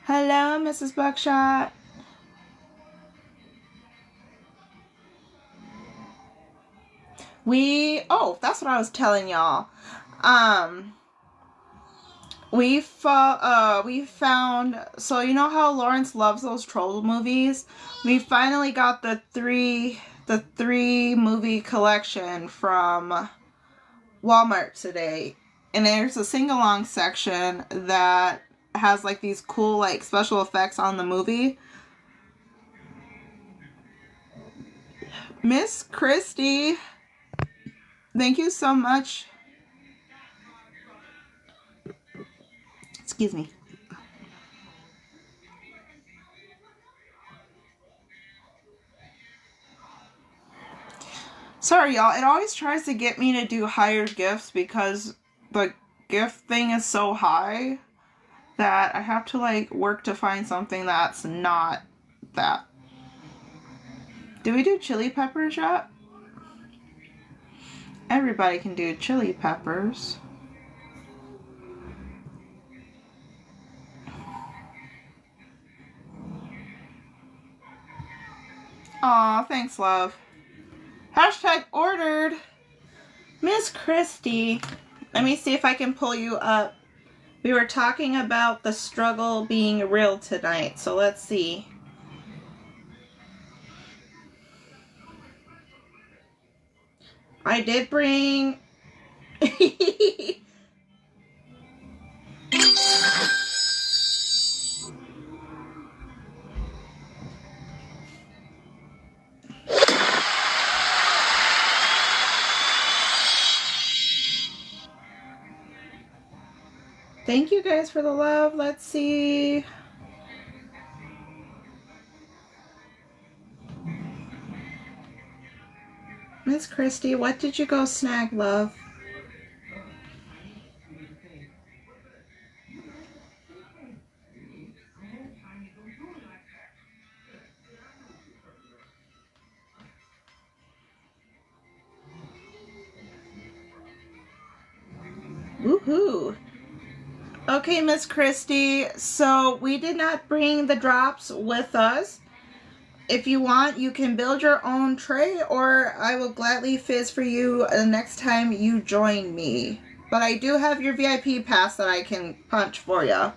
Hello, Mrs. Buckshot. Oh, that's what I was telling y'all. We found, so you know how Lawrence loves those troll movies? We finally got the three movie collection from Walmart today. And there's a sing-along section that has like these cool like special effects on the movie. Miss Christy, thank you so much. Excuse me. Sorry, y'all. It always tries to get me to do higher gifts because the gift thing is so high that I have to like work to find something that's not that. Do we do chili peppers yet? Everybody can do chili peppers. Aw, thanks, love. Hashtag ordered. Miss Christy. Let me see if I can pull you up. We were talking about the struggle being real tonight, so let's see. I did bring... Thank you guys for the love. Let's see. Miss Christy, what did you go snag, love? Woohoo! Okay, Miss Christy, so we did not bring the drops with us. If you want, you can build your own tray, or I will gladly fizz for you the next time you join me. But I do have your VIP pass that I can punch for you.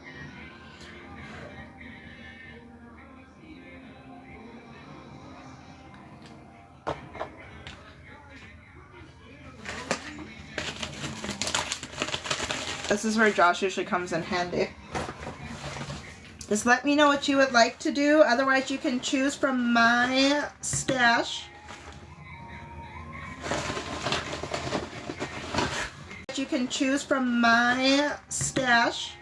This is where Josh usually comes in handy. Just let me know what you would like to do. Otherwise, you can choose from my stash. You can choose from my stash.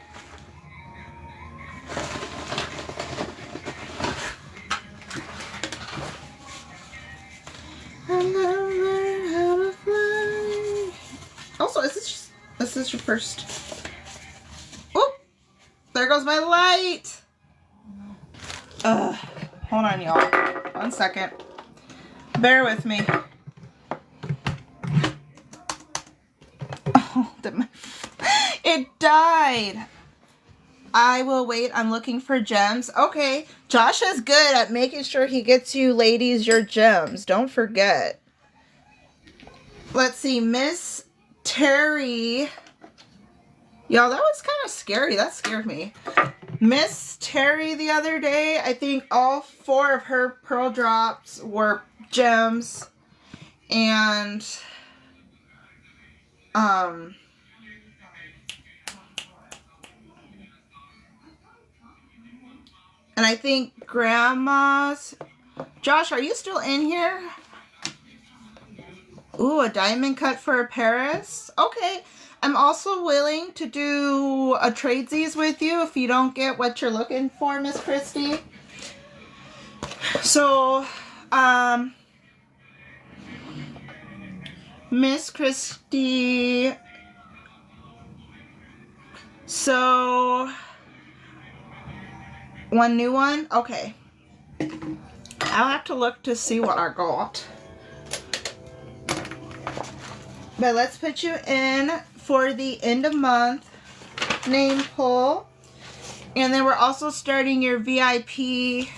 I'm gonna learn how to fly. Also, is this your first? Oh, there goes my light. Hold on, y'all. 1 second. Bear with me. Oh, it died. I will wait. I'm looking for gems. Okay. Josh is good at making sure he gets you ladies your gems. Don't forget. Let's see. Miss Terry. Y'all, that was kind of scary. That scared me. Miss Terry the other day, I think all 4 of her pearl drops were gems. And I think Grandma's... Josh, are you still in here? Ooh, a diamond cut for a Paris. Okay. I'm also willing to do a tradesies with you if you don't get what you're looking for, Miss Christy. So, Miss Christy. So, one new one? Okay. I'll have to look to see what I got. But let's put you in for the end of month name pull. And then we're also starting your VIP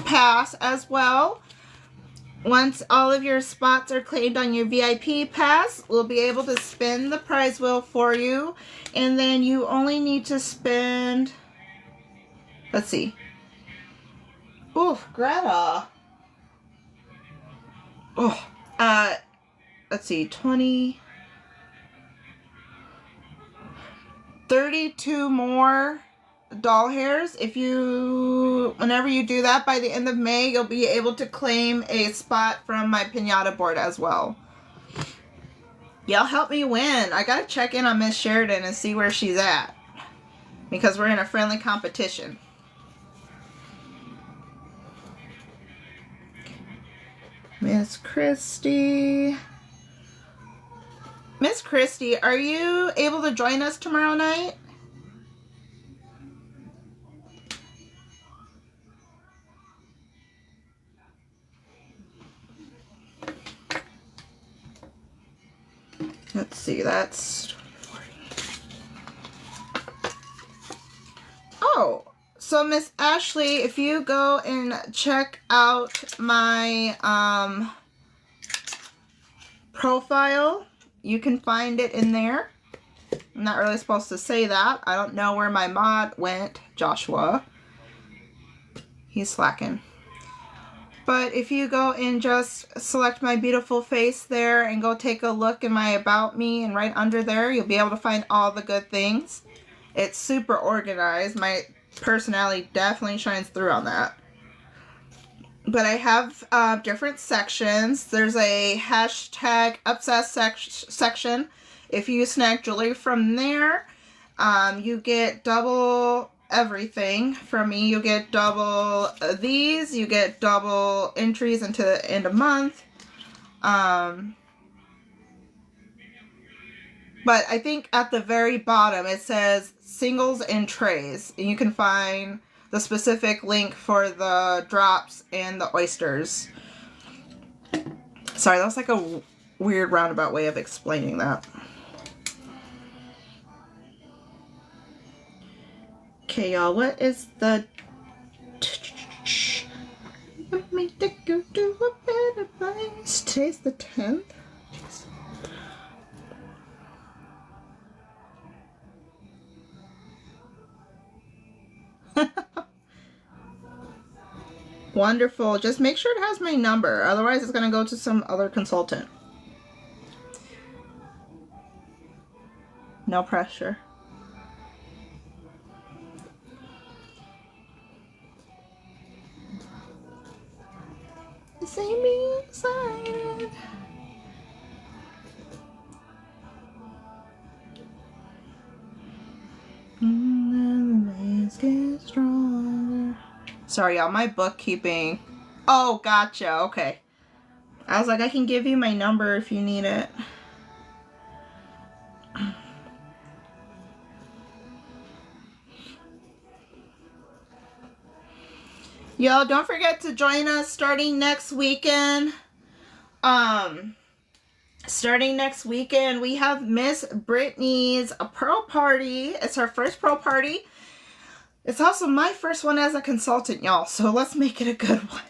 pass as well. Once all of your spots are claimed on your VIP pass, we'll be able to spin the prize wheel for you. And then you only need to spend, let's see. Ooh, Greta. Oh, let's see, 20, 32 more doll hairs. Whenever you do that by the end of May, you'll be able to claim a spot from my pinata board as well. Y'all help me win. I gotta check in on Miss Sheridan and see where she's at, because we're in a friendly competition. Miss Christy. Miss Christy, are you able to join us tomorrow night? Let's see, that's 40. Oh, so Miss Ashley, if you go and check out my profile, you can find it in there. I'm not really supposed to say that. I don't know where my mod went, Joshua. He's slacking. But if you go and just select my beautiful face there and go take a look in my About Me, and right under there, you'll be able to find all the good things. It's super organized. My personality definitely shines through on that. But I have different sections. There's a hashtag obsessed section. If you snag jewelry from there, you get double everything from me. You get double these. You get double entries into the end of month. But I think at the very bottom it says singles and trays. And you can find the specific link for the drops and the oysters. Sorry, that was like a weird roundabout way of explaining that. Okay, y'all, what is the... Make the go to a better place. Today's the 10th. Wonderful. Just make sure it has my number. Otherwise, it's going to go to some other consultant. No pressure. See me excited. Get stronger. Sorry, y'all, my bookkeeping. Oh, gotcha. Okay. I was like, I can give you my number if you need it. Y'all, don't forget to join us starting next weekend. Starting next weekend, we have Miss Brittany's Pearl Party. It's her first Pearl Party. It's also my first one as a consultant, y'all, so let's make it a good one.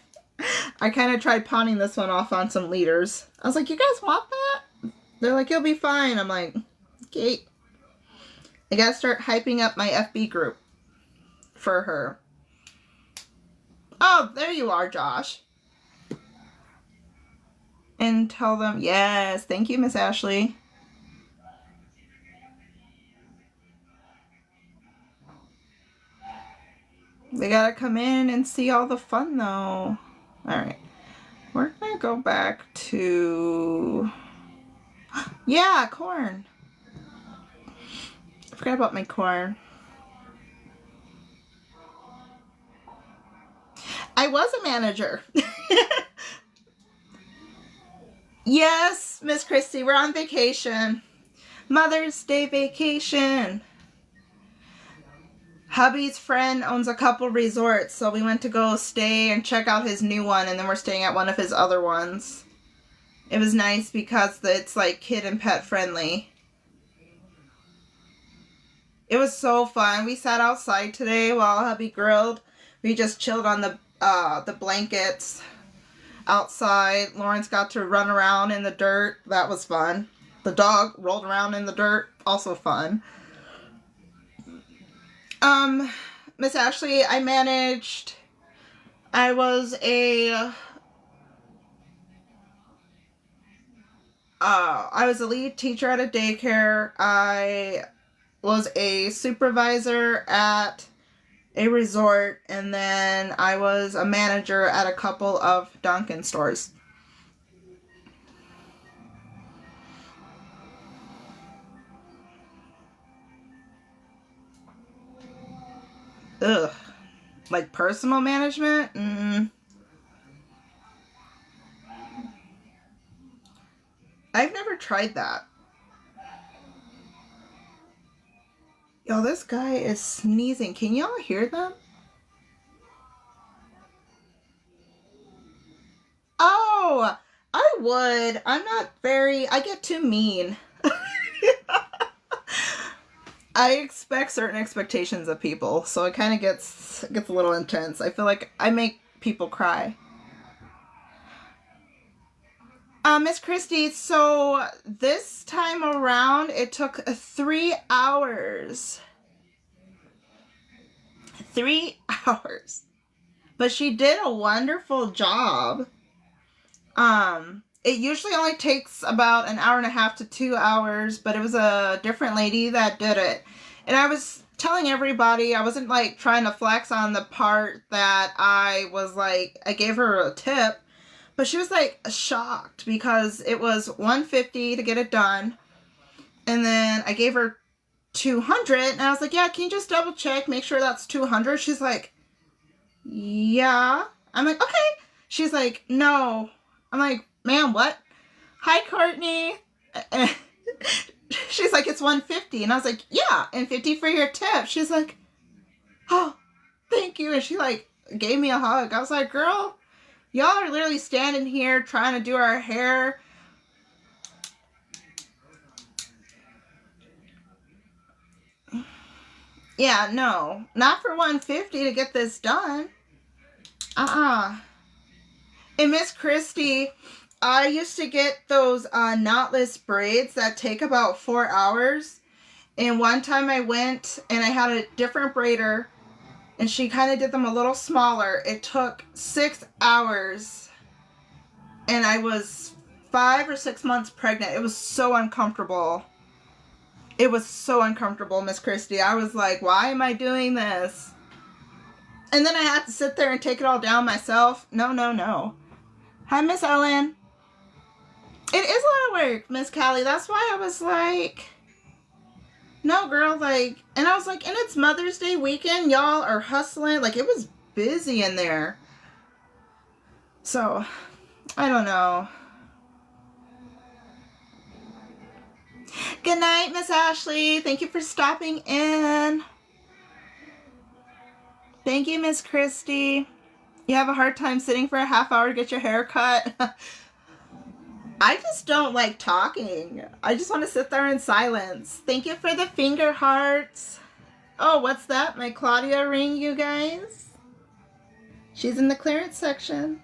I kind of tried pawning this one off on some leaders. I was like, you guys want that? They're like, you'll be fine. I'm like, okay. I gotta start hyping up my FB group for her. Oh, there you are, Josh. And tell them, yes, thank you, Miss Ashley. They gotta come in and see all the fun, though. Alright. We're gonna go back to... Yeah, corn. I forgot about my corn. I was a manager. Yes, Miss Christy, we're on vacation. Mother's Day vacation. Hubby's friend owns a couple resorts, so we went to go stay and check out his new one, and then we're staying at one of his other ones. It was nice because it's like kid and pet friendly. It was so fun. We sat outside today while hubby grilled. We just chilled on the blankets outside. Lawrence got to run around in the dirt. That was fun. The dog rolled around in the dirt. Also fun. Miss Ashley, I was a lead teacher at a daycare. I was a supervisor at a resort, and then I was a manager at a couple of Dunkin' stores. Ugh. Like personal management? I've never tried that. Yo, this guy is sneezing. Can y'all hear them? Oh, I would. I get too mean. I expect certain expectations of people, so it kind of gets a little intense. I feel like I make people cry. Miss Christy, so this time around, it took 3 hours. 3 hours. But she did a wonderful job. It usually only takes about an hour and a half to 2 hours, but it was a different lady that did it. And I was telling everybody, I wasn't like trying to flex on the part that I was like, I gave her a tip, but she was like shocked because it was $150 to get it done. And then I gave her $200, and I was like, yeah, can you just double check, make sure that's $200? She's like, yeah. I'm like, okay. She's like, no. I'm like, ma'am, what? Hi, Courtney. She's like, it's $150. And I was like, yeah, and $50 for your tip. She's like, oh, thank you. And she like gave me a hug. I was like, girl, y'all are literally standing here trying to do our hair. Yeah, no, not for $150 to get this done. And Miss Christie, I used to get those knotless braids that take about 4 hours. And one time I went and I had a different braider and she kind of did them a little smaller. It took 6 hours and I was 5 or 6 months pregnant. It was so uncomfortable. It was so uncomfortable, Miss Christie. I was like, why am I doing this? And then I had to sit there and take it all down myself. No. Hi, Miss Ellen. It is a lot of work, Miss Callie. That's why I was like, no, girl, like, and I was like, and it's Mother's Day weekend. Y'all are hustling. Like, it was busy in there. So, I don't know. Good night, Miss Ashley. Thank you for stopping in. Thank you, Miss Christie. You have a hard time sitting for a half hour to get your hair cut? I just don't like talking. I just want to sit there in silence. Thank you for the finger hearts. Oh, what's that? My Claudia ring, you guys? She's in the clearance section.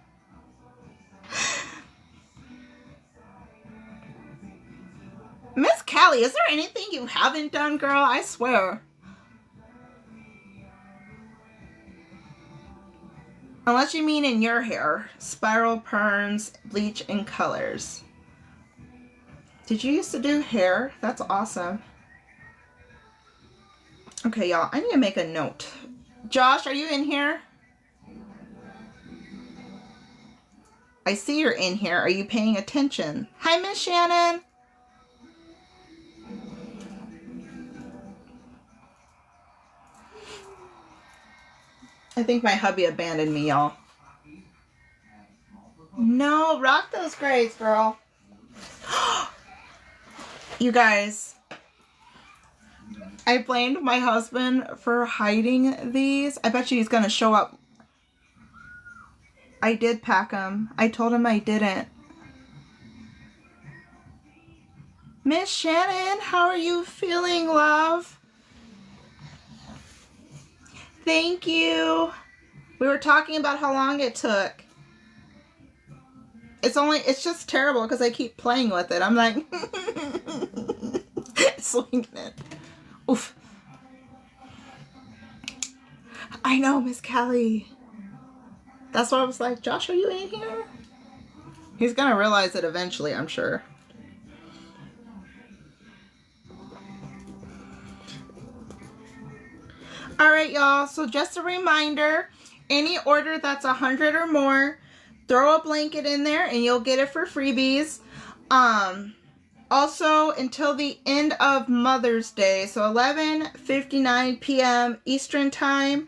Miss Callie, is there anything you haven't done, girl? I swear. Unless you mean in your hair. Spiral perms, bleach, and colors. Did you used to do hair? That's awesome. Okay, y'all. I need to make a note. Josh, are you in here? I see you're in here. Are you paying attention? Hi, Miss Shannon. I think my hubby abandoned me, y'all. No, rock those grades, girl. You guys, I blamed my husband for hiding these. I bet you he's going to show up. I did pack them. I told him I didn't. Miss Shannon, how are you feeling, love? Thank you. We were talking about how long it took. It's just terrible because I keep playing with it. I'm like, swinging it. Oof. I know, Miss Callie. That's why I was like, Josh, are you in here? He's going to realize it eventually, I'm sure. All right, y'all. So just a reminder, any order that's 100 or more, throw a blanket in there and you'll get it for freebies. Also, until the end of Mother's Day, so 11:59 p.m. Eastern Time,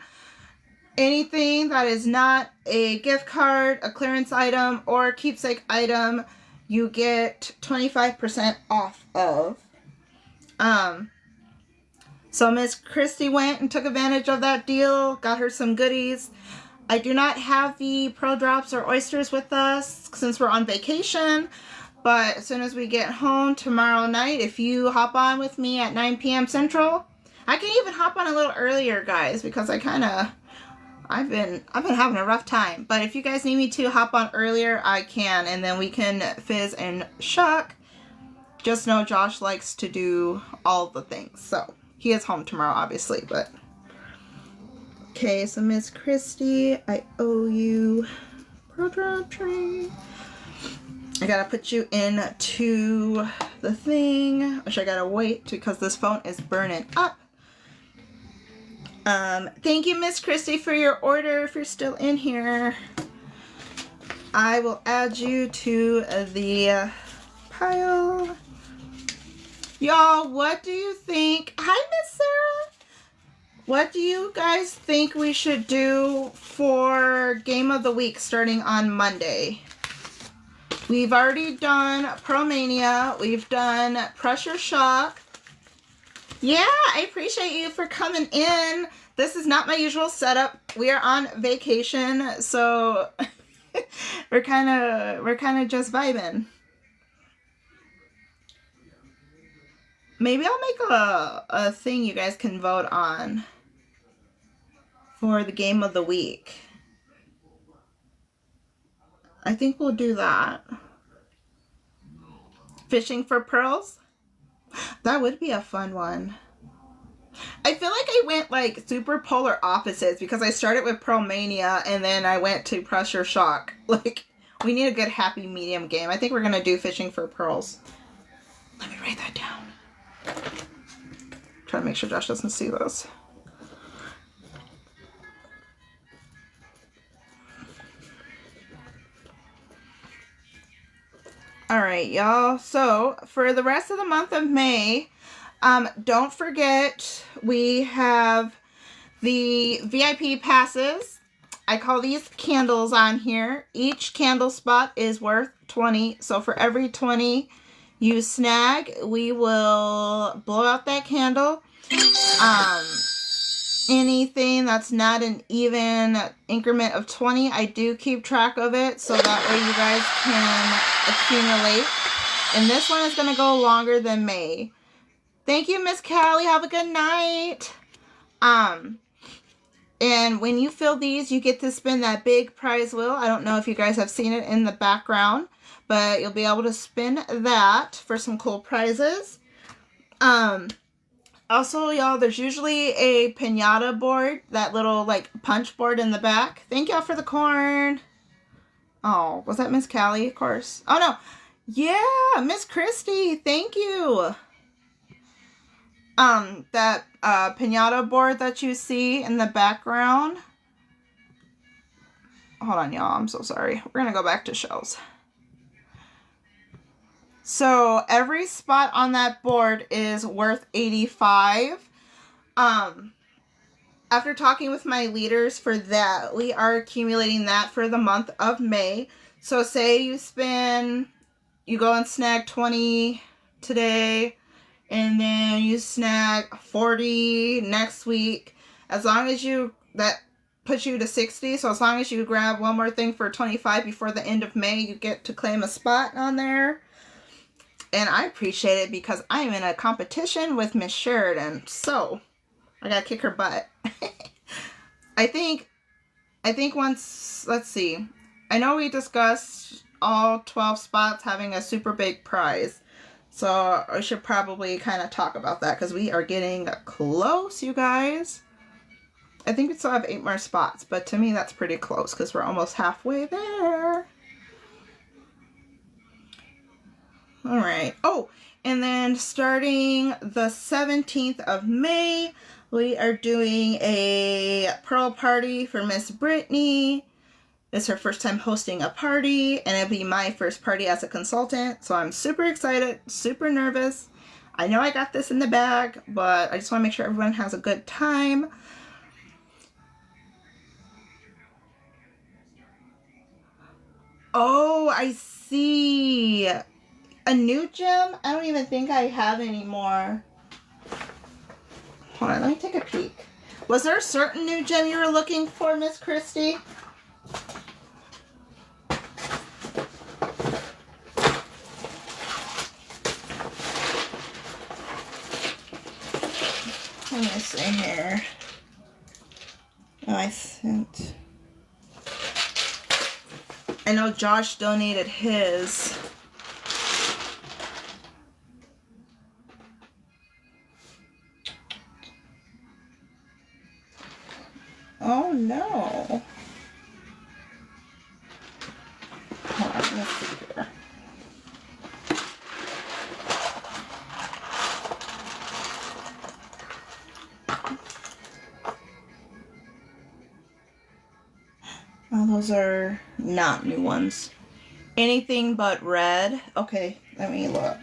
anything that is not a gift card, a clearance item, or a keepsake item, you get 25% off of. So Miss Christie went and took advantage of that deal, got her some goodies. I do not have the Pearl Drops or oysters with us since we're on vacation, but as soon as we get home tomorrow night, if you hop on with me at 9 p.m. Central, I can even hop on a little earlier, guys, because I've been having a rough time. But if you guys need me to hop on earlier, I can, and then we can fizz and shuck. Just know Josh likes to do all the things, so he is home tomorrow, obviously, but okay. So Miss Christie, I owe you Pearl Drop Tree. I gotta put you into the thing, which I gotta wait because this phone is burning up. Thank you, Miss Christie, for your order. If you're still in here, I will add you to the pile. Y'all, what do you think? Hi, Miss Sarah. What do you guys think we should do for Game of the Week starting on Monday? We've already done Pearlmania. We've done Pressure Shock. Yeah, I appreciate you for coming in. This is not my usual setup. We are on vacation, so we're kind of just vibing. Maybe I'll make a thing you guys can vote on for the game of the week. I think we'll do that. Fishing for pearls? That would be a fun one. I feel like I went like super polar opposites because I started with Pearlmania and then I went to Pressure Shock. Like, we need a good happy medium game. I think we're going to do Fishing for Pearls. Let me write that down. Try to make sure Josh doesn't see this. All right, y'all. So for the rest of the month of May, don't forget we have the VIP passes. I call these candles on here. Each candle spot is worth 20. So for every 20 you snag, we will blow out that candle. Anything that's not an even increment of 20, I do keep track of it so that way you guys can accumulate. And this one is going to go longer than May. Thank you, Miss Callie. Have a good night. And when you fill these, you get to spin that big prize wheel. I don't know if you guys have seen it in the background, but you'll be able to spin that for some cool prizes. Also, y'all, there's usually a piñata board, that little, like, punch board in the back. Thank y'all for the corn. Oh, was that Miss Callie? Of course. Oh, no. Yeah, Miss Christy. Thank you. That piñata board that you see in the background. Hold on, y'all. I'm so sorry. We're going to go back to shells. So every spot on that board is worth 85. After talking with my leaders for that, we are accumulating that for the month of May. So say you go and snag 20 today, and then you snag 40 next week. As long as that puts you to 60. So as long as you grab one more thing for 25 before the end of May, you get to claim a spot on there. And I appreciate it because I'm in a competition with Miss Sheridan. So, I gotta kick her butt. I think once, let's see. I know we discussed all 12 spots having a super big prize. So, I should probably kind of talk about that because we are getting close, you guys. I think we still have 8 more spots. But to me, that's pretty close because we're almost halfway there. All right. Oh, and then starting the 17th of May, we are doing a pearl party for Miss Brittany. It's her first time hosting a party, and it'll be my first party as a consultant. So I'm super excited, super nervous. I know I got this in the bag, but I just want to make sure everyone has a good time. Oh, I see. A new gem? I don't even think I have anymore. Hold on, let me take a peek. Was there a certain new gem you were looking for, Miss Christy? Let me see here. Oh, I know Josh donated his. Oh no. Hold on, let's see here. Oh, those are not new ones. Anything but red. Okay, let me look.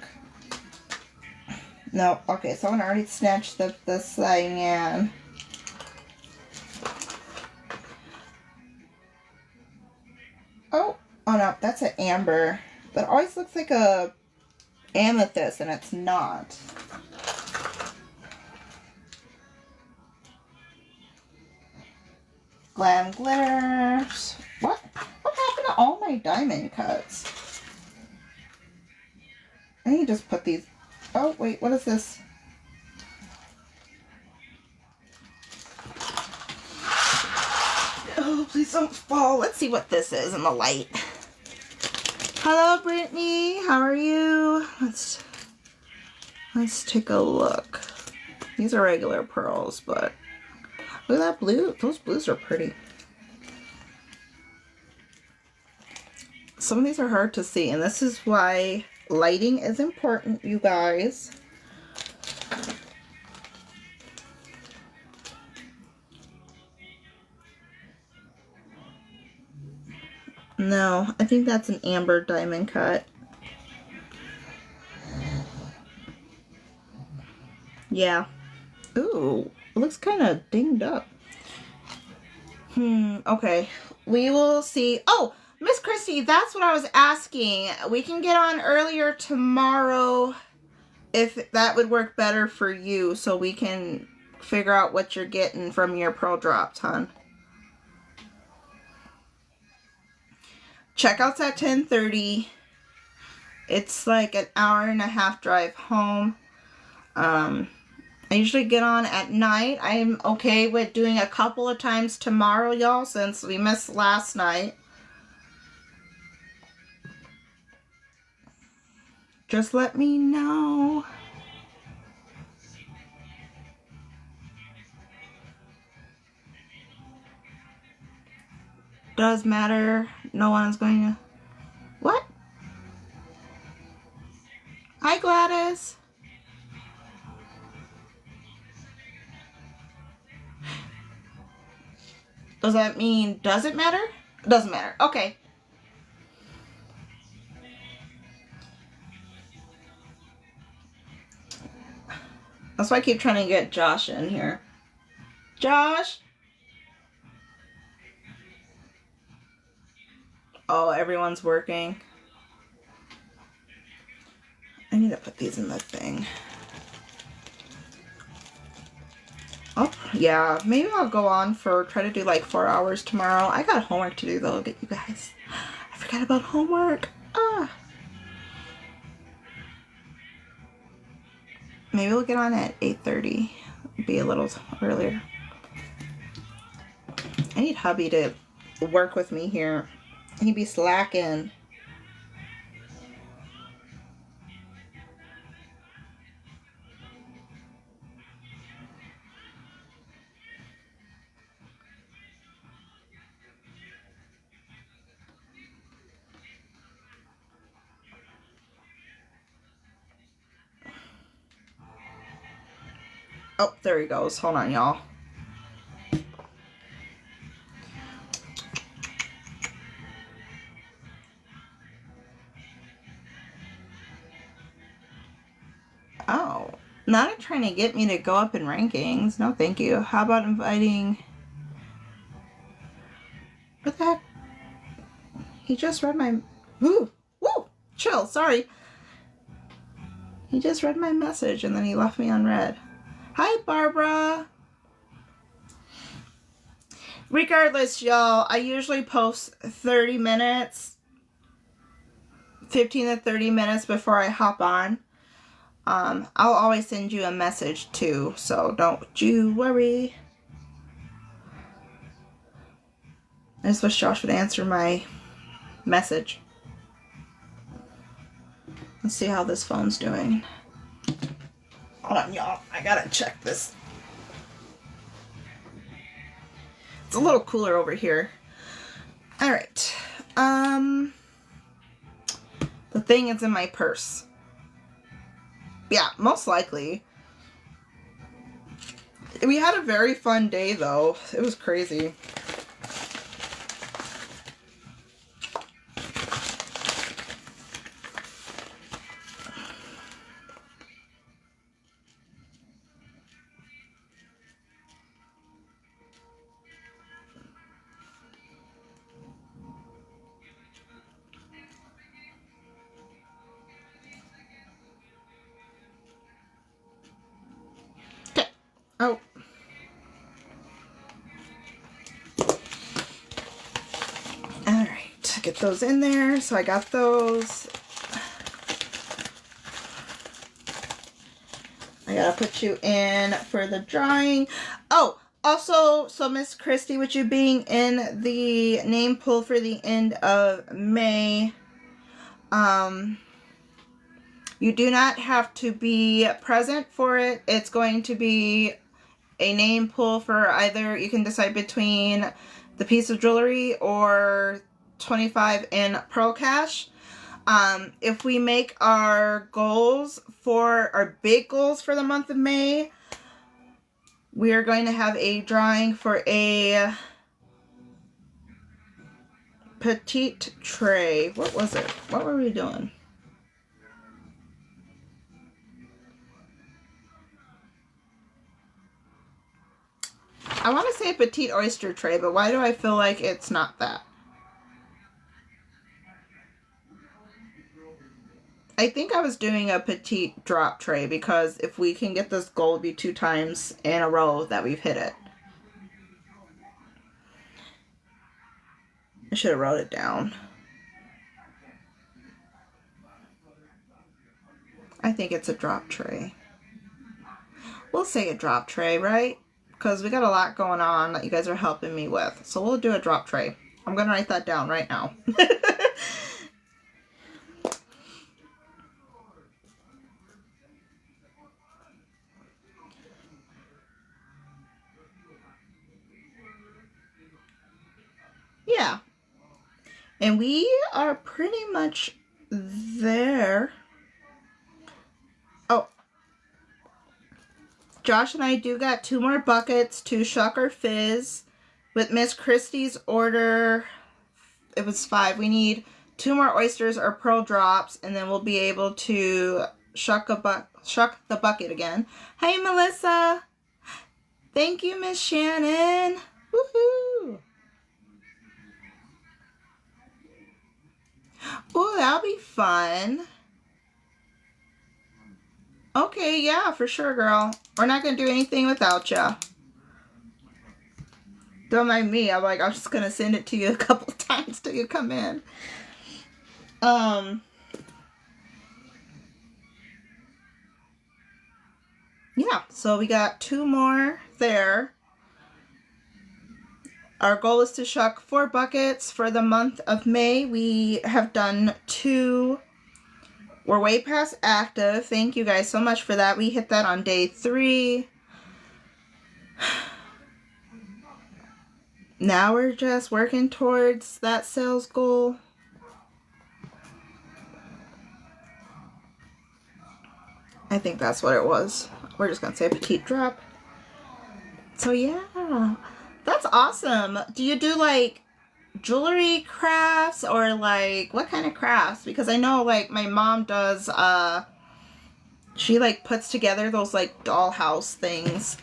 No, okay, someone already snatched the cyan. Oh no, that's an amber. That always looks like a amethyst, and it's not. Glam glitters. What happened to all my diamond cuts? I need to just put these. Oh wait, what is this? Oh, please don't fall. Let's see what this is in the light. Hello, Brittany. How are you? Let's take a look. These are regular pearls, but look at that blue. Those blues are pretty. Some of these are hard to see, and this is why lighting is important, you guys. No, I think that's an amber diamond cut. Yeah. Ooh, it looks kind of dinged up. Okay. We will see. Oh, Miss Christy, that's what I was asking. We can get on earlier tomorrow if that would work better for you, so we can figure out what you're getting from your pearl drops, hon. Checkout's at 10:30. It's like an hour and a half drive home. I usually get on at night. I'm okay with doing a couple of times tomorrow, y'all, since we missed last night. Just let me know. Does matter. No one's going to... What? Hi, Gladys. Does that mean, does it matter? It doesn't matter. Okay. That's why I keep trying to get Josh in here. Josh? Oh, everyone's working. I need to put these in the thing. Oh, yeah. Maybe I'll go on for, try to do like 4 hours tomorrow. I got homework to do though, you guys. I forgot about homework. Maybe we'll get on at 8:30. Be a little earlier. I need hubby to work with me here. He'd be slacking. Oh, there he goes. Hold on, y'all. Oh, not trying to get me to go up in rankings. No, thank you. How about inviting... What the heck? He just read my... Woo! Woo! Chill, sorry. He just read my message and then he left me unread. Hi, Barbara. Regardless, y'all, I usually post 30 minutes, 15 to 30 minutes before I hop on. I'll always send you a message too, so don't you worry. I just wish Josh would answer my message. Let's see how this phone's doing. Hold on, y'all. I gotta check this. It's a little cooler over here. Alright. The thing is in my purse. Yeah, most likely. We had a very fun day, though. It was crazy. Oh. Alright, get those in there. So I got those. I gotta put you in for the drawing. Oh, also, so Miss Christy, with you being in the name pool for the end of May, you do not have to be present for it. It's going to be a name pull for either, you can decide between the piece of jewelry or 25 in Pearl Cash. If we make our goals for our big goals for the month of May, we are going to have a drawing for a petite tray. What was it? What were we doing? I want to say a petite oyster tray, but why do I feel like it's not that? I think I was doing a petite drop tray because if we can get this goal, it'll be 2 times in a row that we've hit it. I should have wrote it down. I think it's a drop tray. We'll say a drop tray, right? Because we got a lot going on that you guys are helping me with. So we'll do a drop tray. I'm going to write that down right now. Yeah. And we are pretty much there. Oh. Josh and I do got 2 more buckets to Shuck or Fizz. With Miss Christie's order, it was 5. We need 2 more oysters or pearl drops, and then we'll be able to shuck the bucket again. Hey, Melissa. Thank you, Miss Shannon. Woohoo. Oh, that'll be fun. Okay, yeah, for sure, girl. We're not going to do anything without you. Don't mind me. I'm just going to send it to you a couple times till you come in. Yeah, so we got 2 more there. Our goal is to shuck 4 buckets for the month of May. We have done 2. We're way past active. Thank you guys so much for that. We hit that on day 3. Now we're just working towards that sales goal. I think that's what it was. We're just going to say petite drop. So yeah, that's awesome. Do you do like jewelry crafts or like what kind of crafts? Because I know like my mom does, she like puts together those like dollhouse things.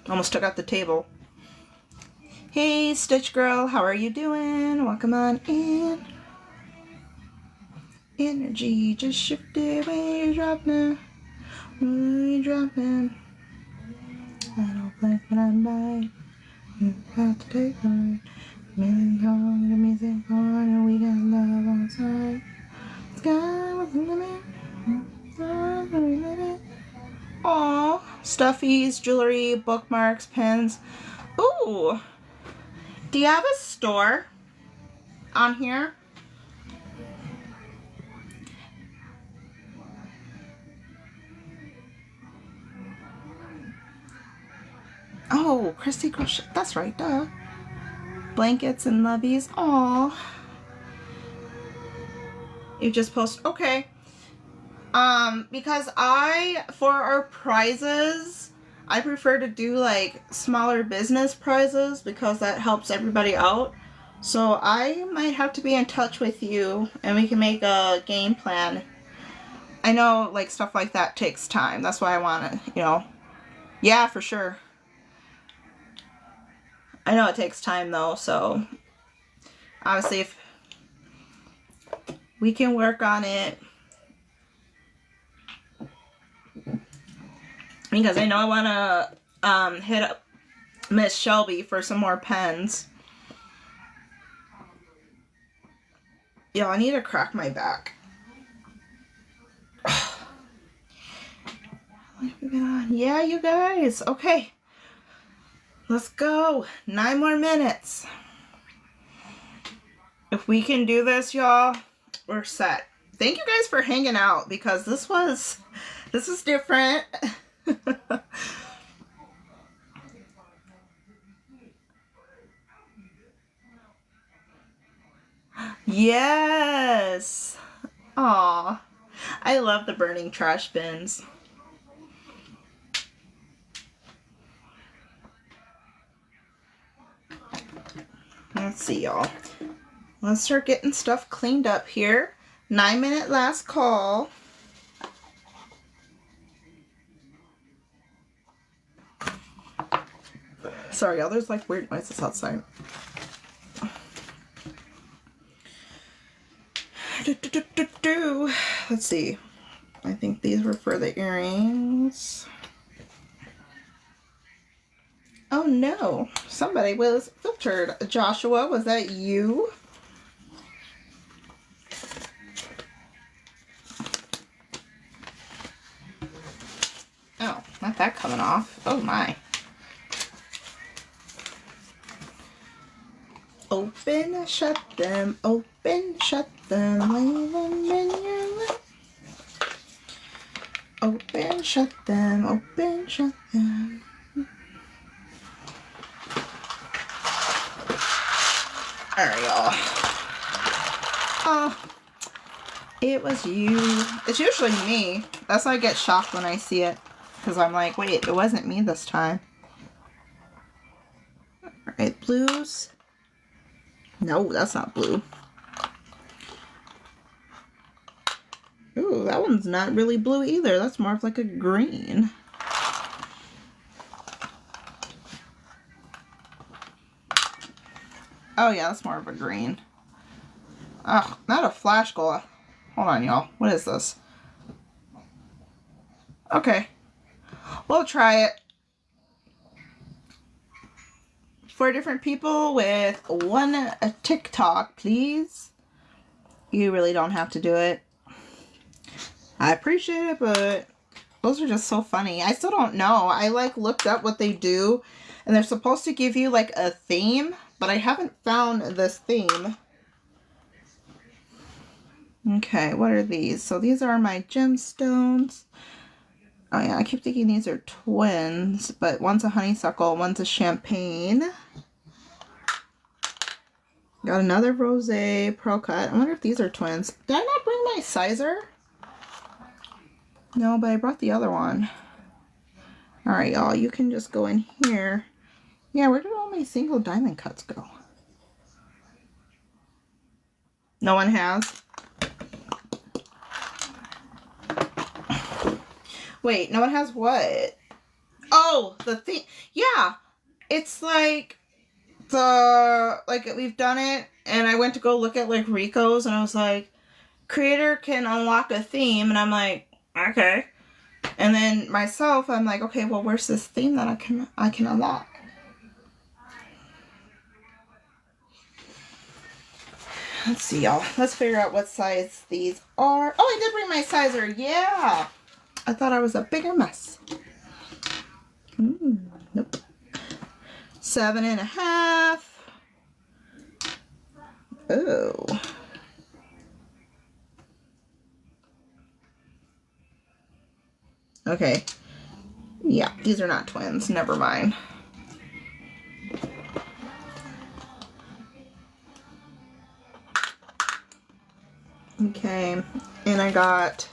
Almost took out the table. Hey Stitch Girl, how are you doing? Welcome on in. Energy just shifted when you're dropping. When you're dropping. I don't blink when I'm by. You got to take a ride. Million songs, the music on, and we got love on side. Sky was the limit. Stars were the limit. Aww. Stuffies, jewelry, bookmarks, pens. Ooh. Do you have a store on here? Oh, Christy Crochet. That's right, duh. Blankets and loveys. Aww. You just post. Okay. Because for our prizes, I prefer to do like smaller business prizes because that helps everybody out. So I might have to be in touch with you and we can make a game plan. I know like stuff like that takes time. That's why I want to, Yeah, for sure. I know it takes time though, so obviously if we can work on it. because I know I want to hit up Miss Shelby for some more pens. Yo, I need to crack my back. Yeah, you guys. Okay. Let's go. 9 more minutes. If we can do this, y'all, we're set. Thank you guys for hanging out because this is different. Yes. Aw. I love the burning trash bins. Let's see, y'all. Let's start getting stuff cleaned up here. 9-minute last call. Sorry, y'all. There's like weird noises outside. Let's see. I think these were for the earrings. Oh no, somebody was filtered. Joshua, was that you? Oh, not that coming off. Oh my. Open, shut them, open, shut them, leave them in your lap. Open, shut them, open, shut them. Alright, y'all. Oh, it was you. It's usually me. That's why I get shocked when I see it. Because I'm like, wait, it wasn't me this time. Alright, blues. No, that's not blue. Ooh, that one's not really blue either. That's more of like a green. Oh yeah, that's more of a green. Ugh, not a flash gold. Hold on, y'all. What is this? Okay. We'll try it. 4 different people with 1 TikTok, please. You really don't have to do it. I appreciate it, but those are just so funny. I still don't know. I like looked up what they do, and they're supposed to give you like a theme, but I haven't found this theme. Okay, what are these? So these are my gemstones. Oh yeah, I keep thinking these are twins, but one's a honeysuckle, one's a champagne. Got another rosé pearl cut. I wonder if these are twins. Did I not bring my sizer? No, but I brought the other one. Alright, y'all, you can just go in here. Yeah, where did all my single diamond cuts go? No one has? Wait, no one has what? Oh, the thing. Yeah, it's like we've done it, and I went to go look at like Rico's, and I was like, creator can unlock a theme, and I'm like, okay. And then myself, I'm like, okay, well, where's this theme that I can unlock? Let's see, y'all. Let's figure out what size these are. Oh, I did bring my sizer. Yeah. I thought I was a bigger mess. Nope. 7.5. Oh. Okay. Yeah, these are not twins. Never mind. Okay, and I got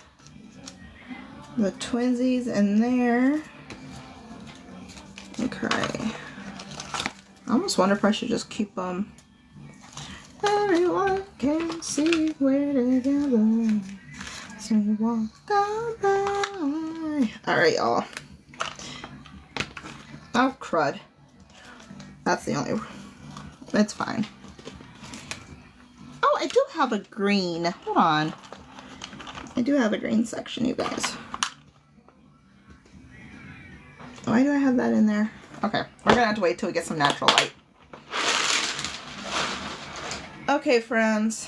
the twinsies in there. Okay. I almost wonder if I should just keep them. Everyone can see we're together. So we walk on by. Alright, y'all. Oh, crud. That's the only. It's fine. Oh, I do have a green. Hold on. I do have a green section, you guys. Why do I have that in there? Okay, we're gonna have to wait till we get some natural light. Okay, friends.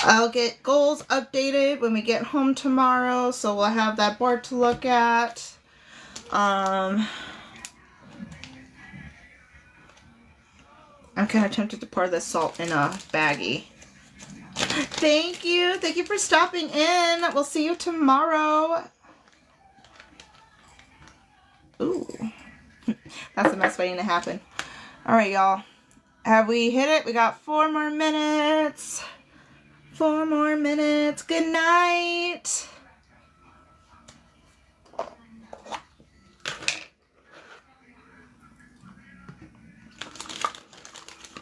I'll get goals updated when we get home tomorrow, so we'll have that board to look at. I'm kind of tempted to pour this salt in a baggie. Thank you for stopping in. We'll see you tomorrow. Ooh, that's the best waiting to happen. All right, y'all. Have we hit it? We got 4 more minutes. 4 more minutes. Good night.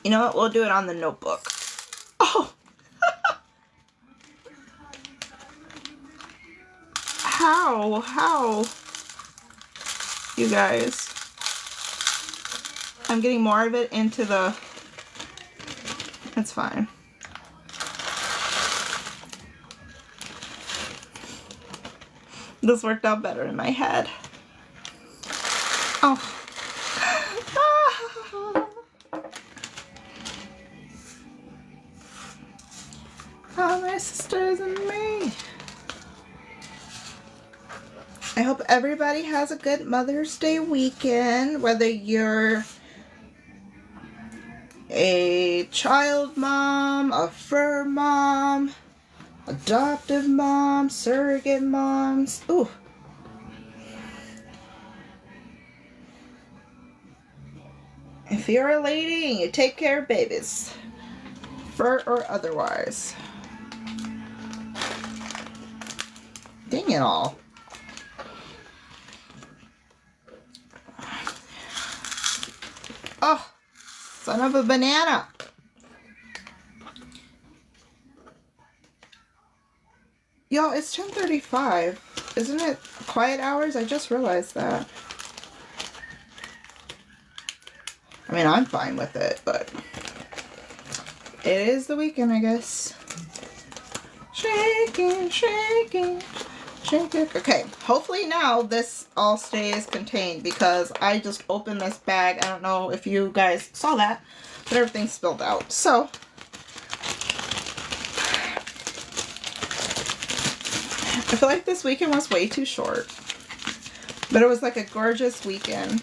You know what? We'll do it on the notebook. Oh. How? You guys. I'm getting more of it into the... It's fine. This worked out better in my head. Oh. Oh, my sisters and me. I hope everybody has a good Mother's Day weekend, whether you're a child mom, a fur mom, adoptive mom, surrogate moms. Ooh. If you're a lady and you take care of babies, fur or otherwise. Dang it all. Oh, son of a banana. Y'all, it's 10:35. Isn't it quiet hours? I just realized that. I mean, I'm fine with it, but it is the weekend, I guess. Shaking, shaking, shaking. Okay, hopefully now this all stays contained because I just opened this bag. I don't know if you guys saw that, but everything spilled out. So, I feel like this weekend was way too short, but it was like a gorgeous weekend.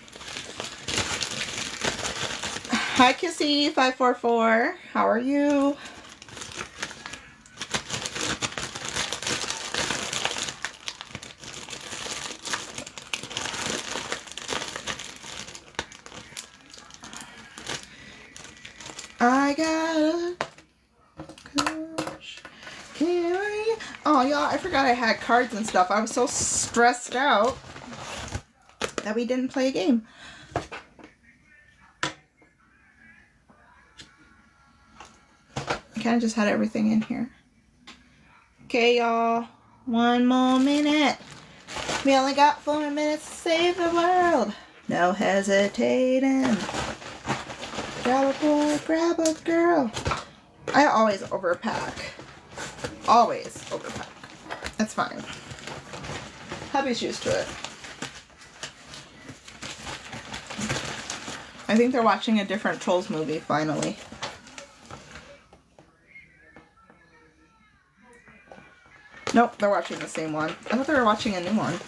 Hi, Kissy544. How are you? I got a coach. Oh, y'all, I forgot I had cards and stuff. I was so stressed out that we didn't play a game. I kind of just had everything in here. Okay, y'all. 1 more minute. We only got 4 minutes to save the world. No hesitating. Grab a boy, grab a girl. I always overpack. Always overpack. That's fine. Hubby's used to it. I think they're watching a different Trolls movie finally. Nope, they're watching the same one. I thought they were watching a new one.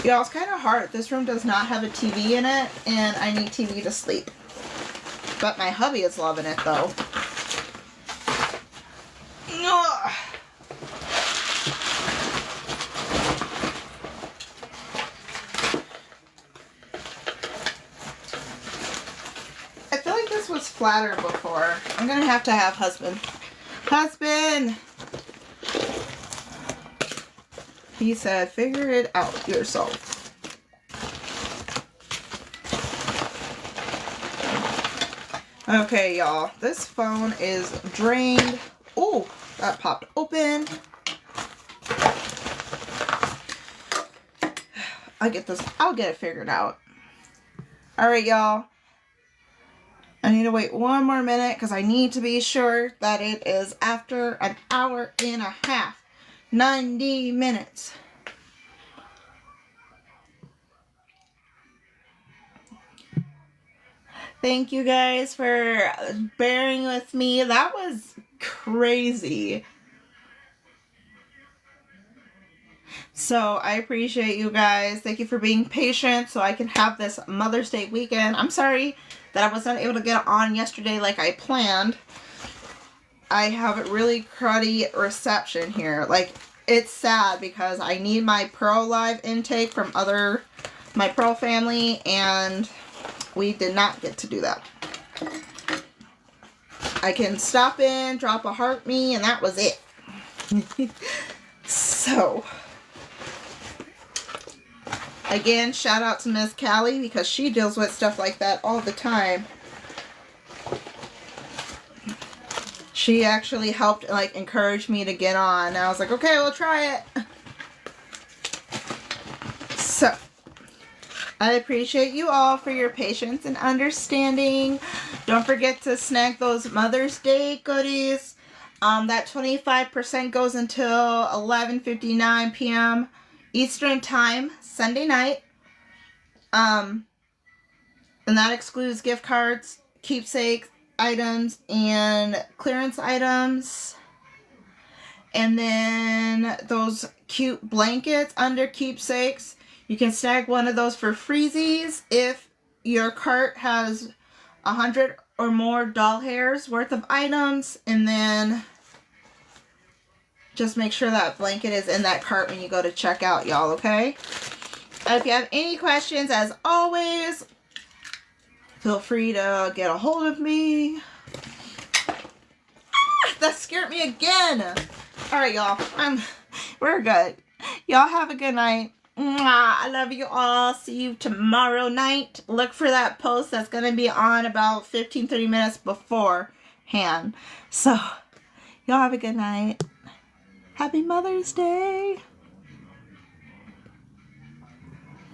Y'all, it's kind of hard. This room does not have a TV in it, and I need TV to sleep. But my hubby is loving it, though. Ugh. I feel like this was flatter before. I'm gonna have to have husband. Husband! He said, figure it out yourself. Okay, y'all. This phone is drained. Oh, that popped open. I'll get it figured out. Alright, y'all. I need to wait one more minute because I need to be sure that it is after an hour and a half. 90 minutes. Thank you guys for bearing with me. That was crazy. So I appreciate you guys. Thank you for being patient so I can have this Mother's Day weekend. I'm sorry that I wasn't able to get on yesterday like I planned. I have a really cruddy reception here. Like, it's sad because I need my Pro Live intake from my Pro family, and we did not get to do that. I can stop in, drop a heart me, and that was it. So, again, shout out to Miss Callie because she deals with stuff like that all the time. She actually helped, like, encourage me to get on. And I was like, okay, we'll try it. So, I appreciate you all for your patience and understanding. Don't forget to snag those Mother's Day goodies. That 25% goes until 11:59 p.m. Eastern Time, Sunday night. And that excludes gift cards, keepsakes, items, and clearance items. And then those cute blankets under keepsakes. You can snag one of those for freezies if your cart has 100 or more doll hairs worth of items. And then just make sure that blanket is in that cart when you go to check out, y'all, okay? If you have any questions, as always, feel free to get a hold of me. That scared me again. All right, y'all. We're good. Y'all have a good night. Mwah. I love you all. See you tomorrow night. Look for that post that's going to be on about 15-30 minutes beforehand. So, y'all have a good night. Happy Mother's Day.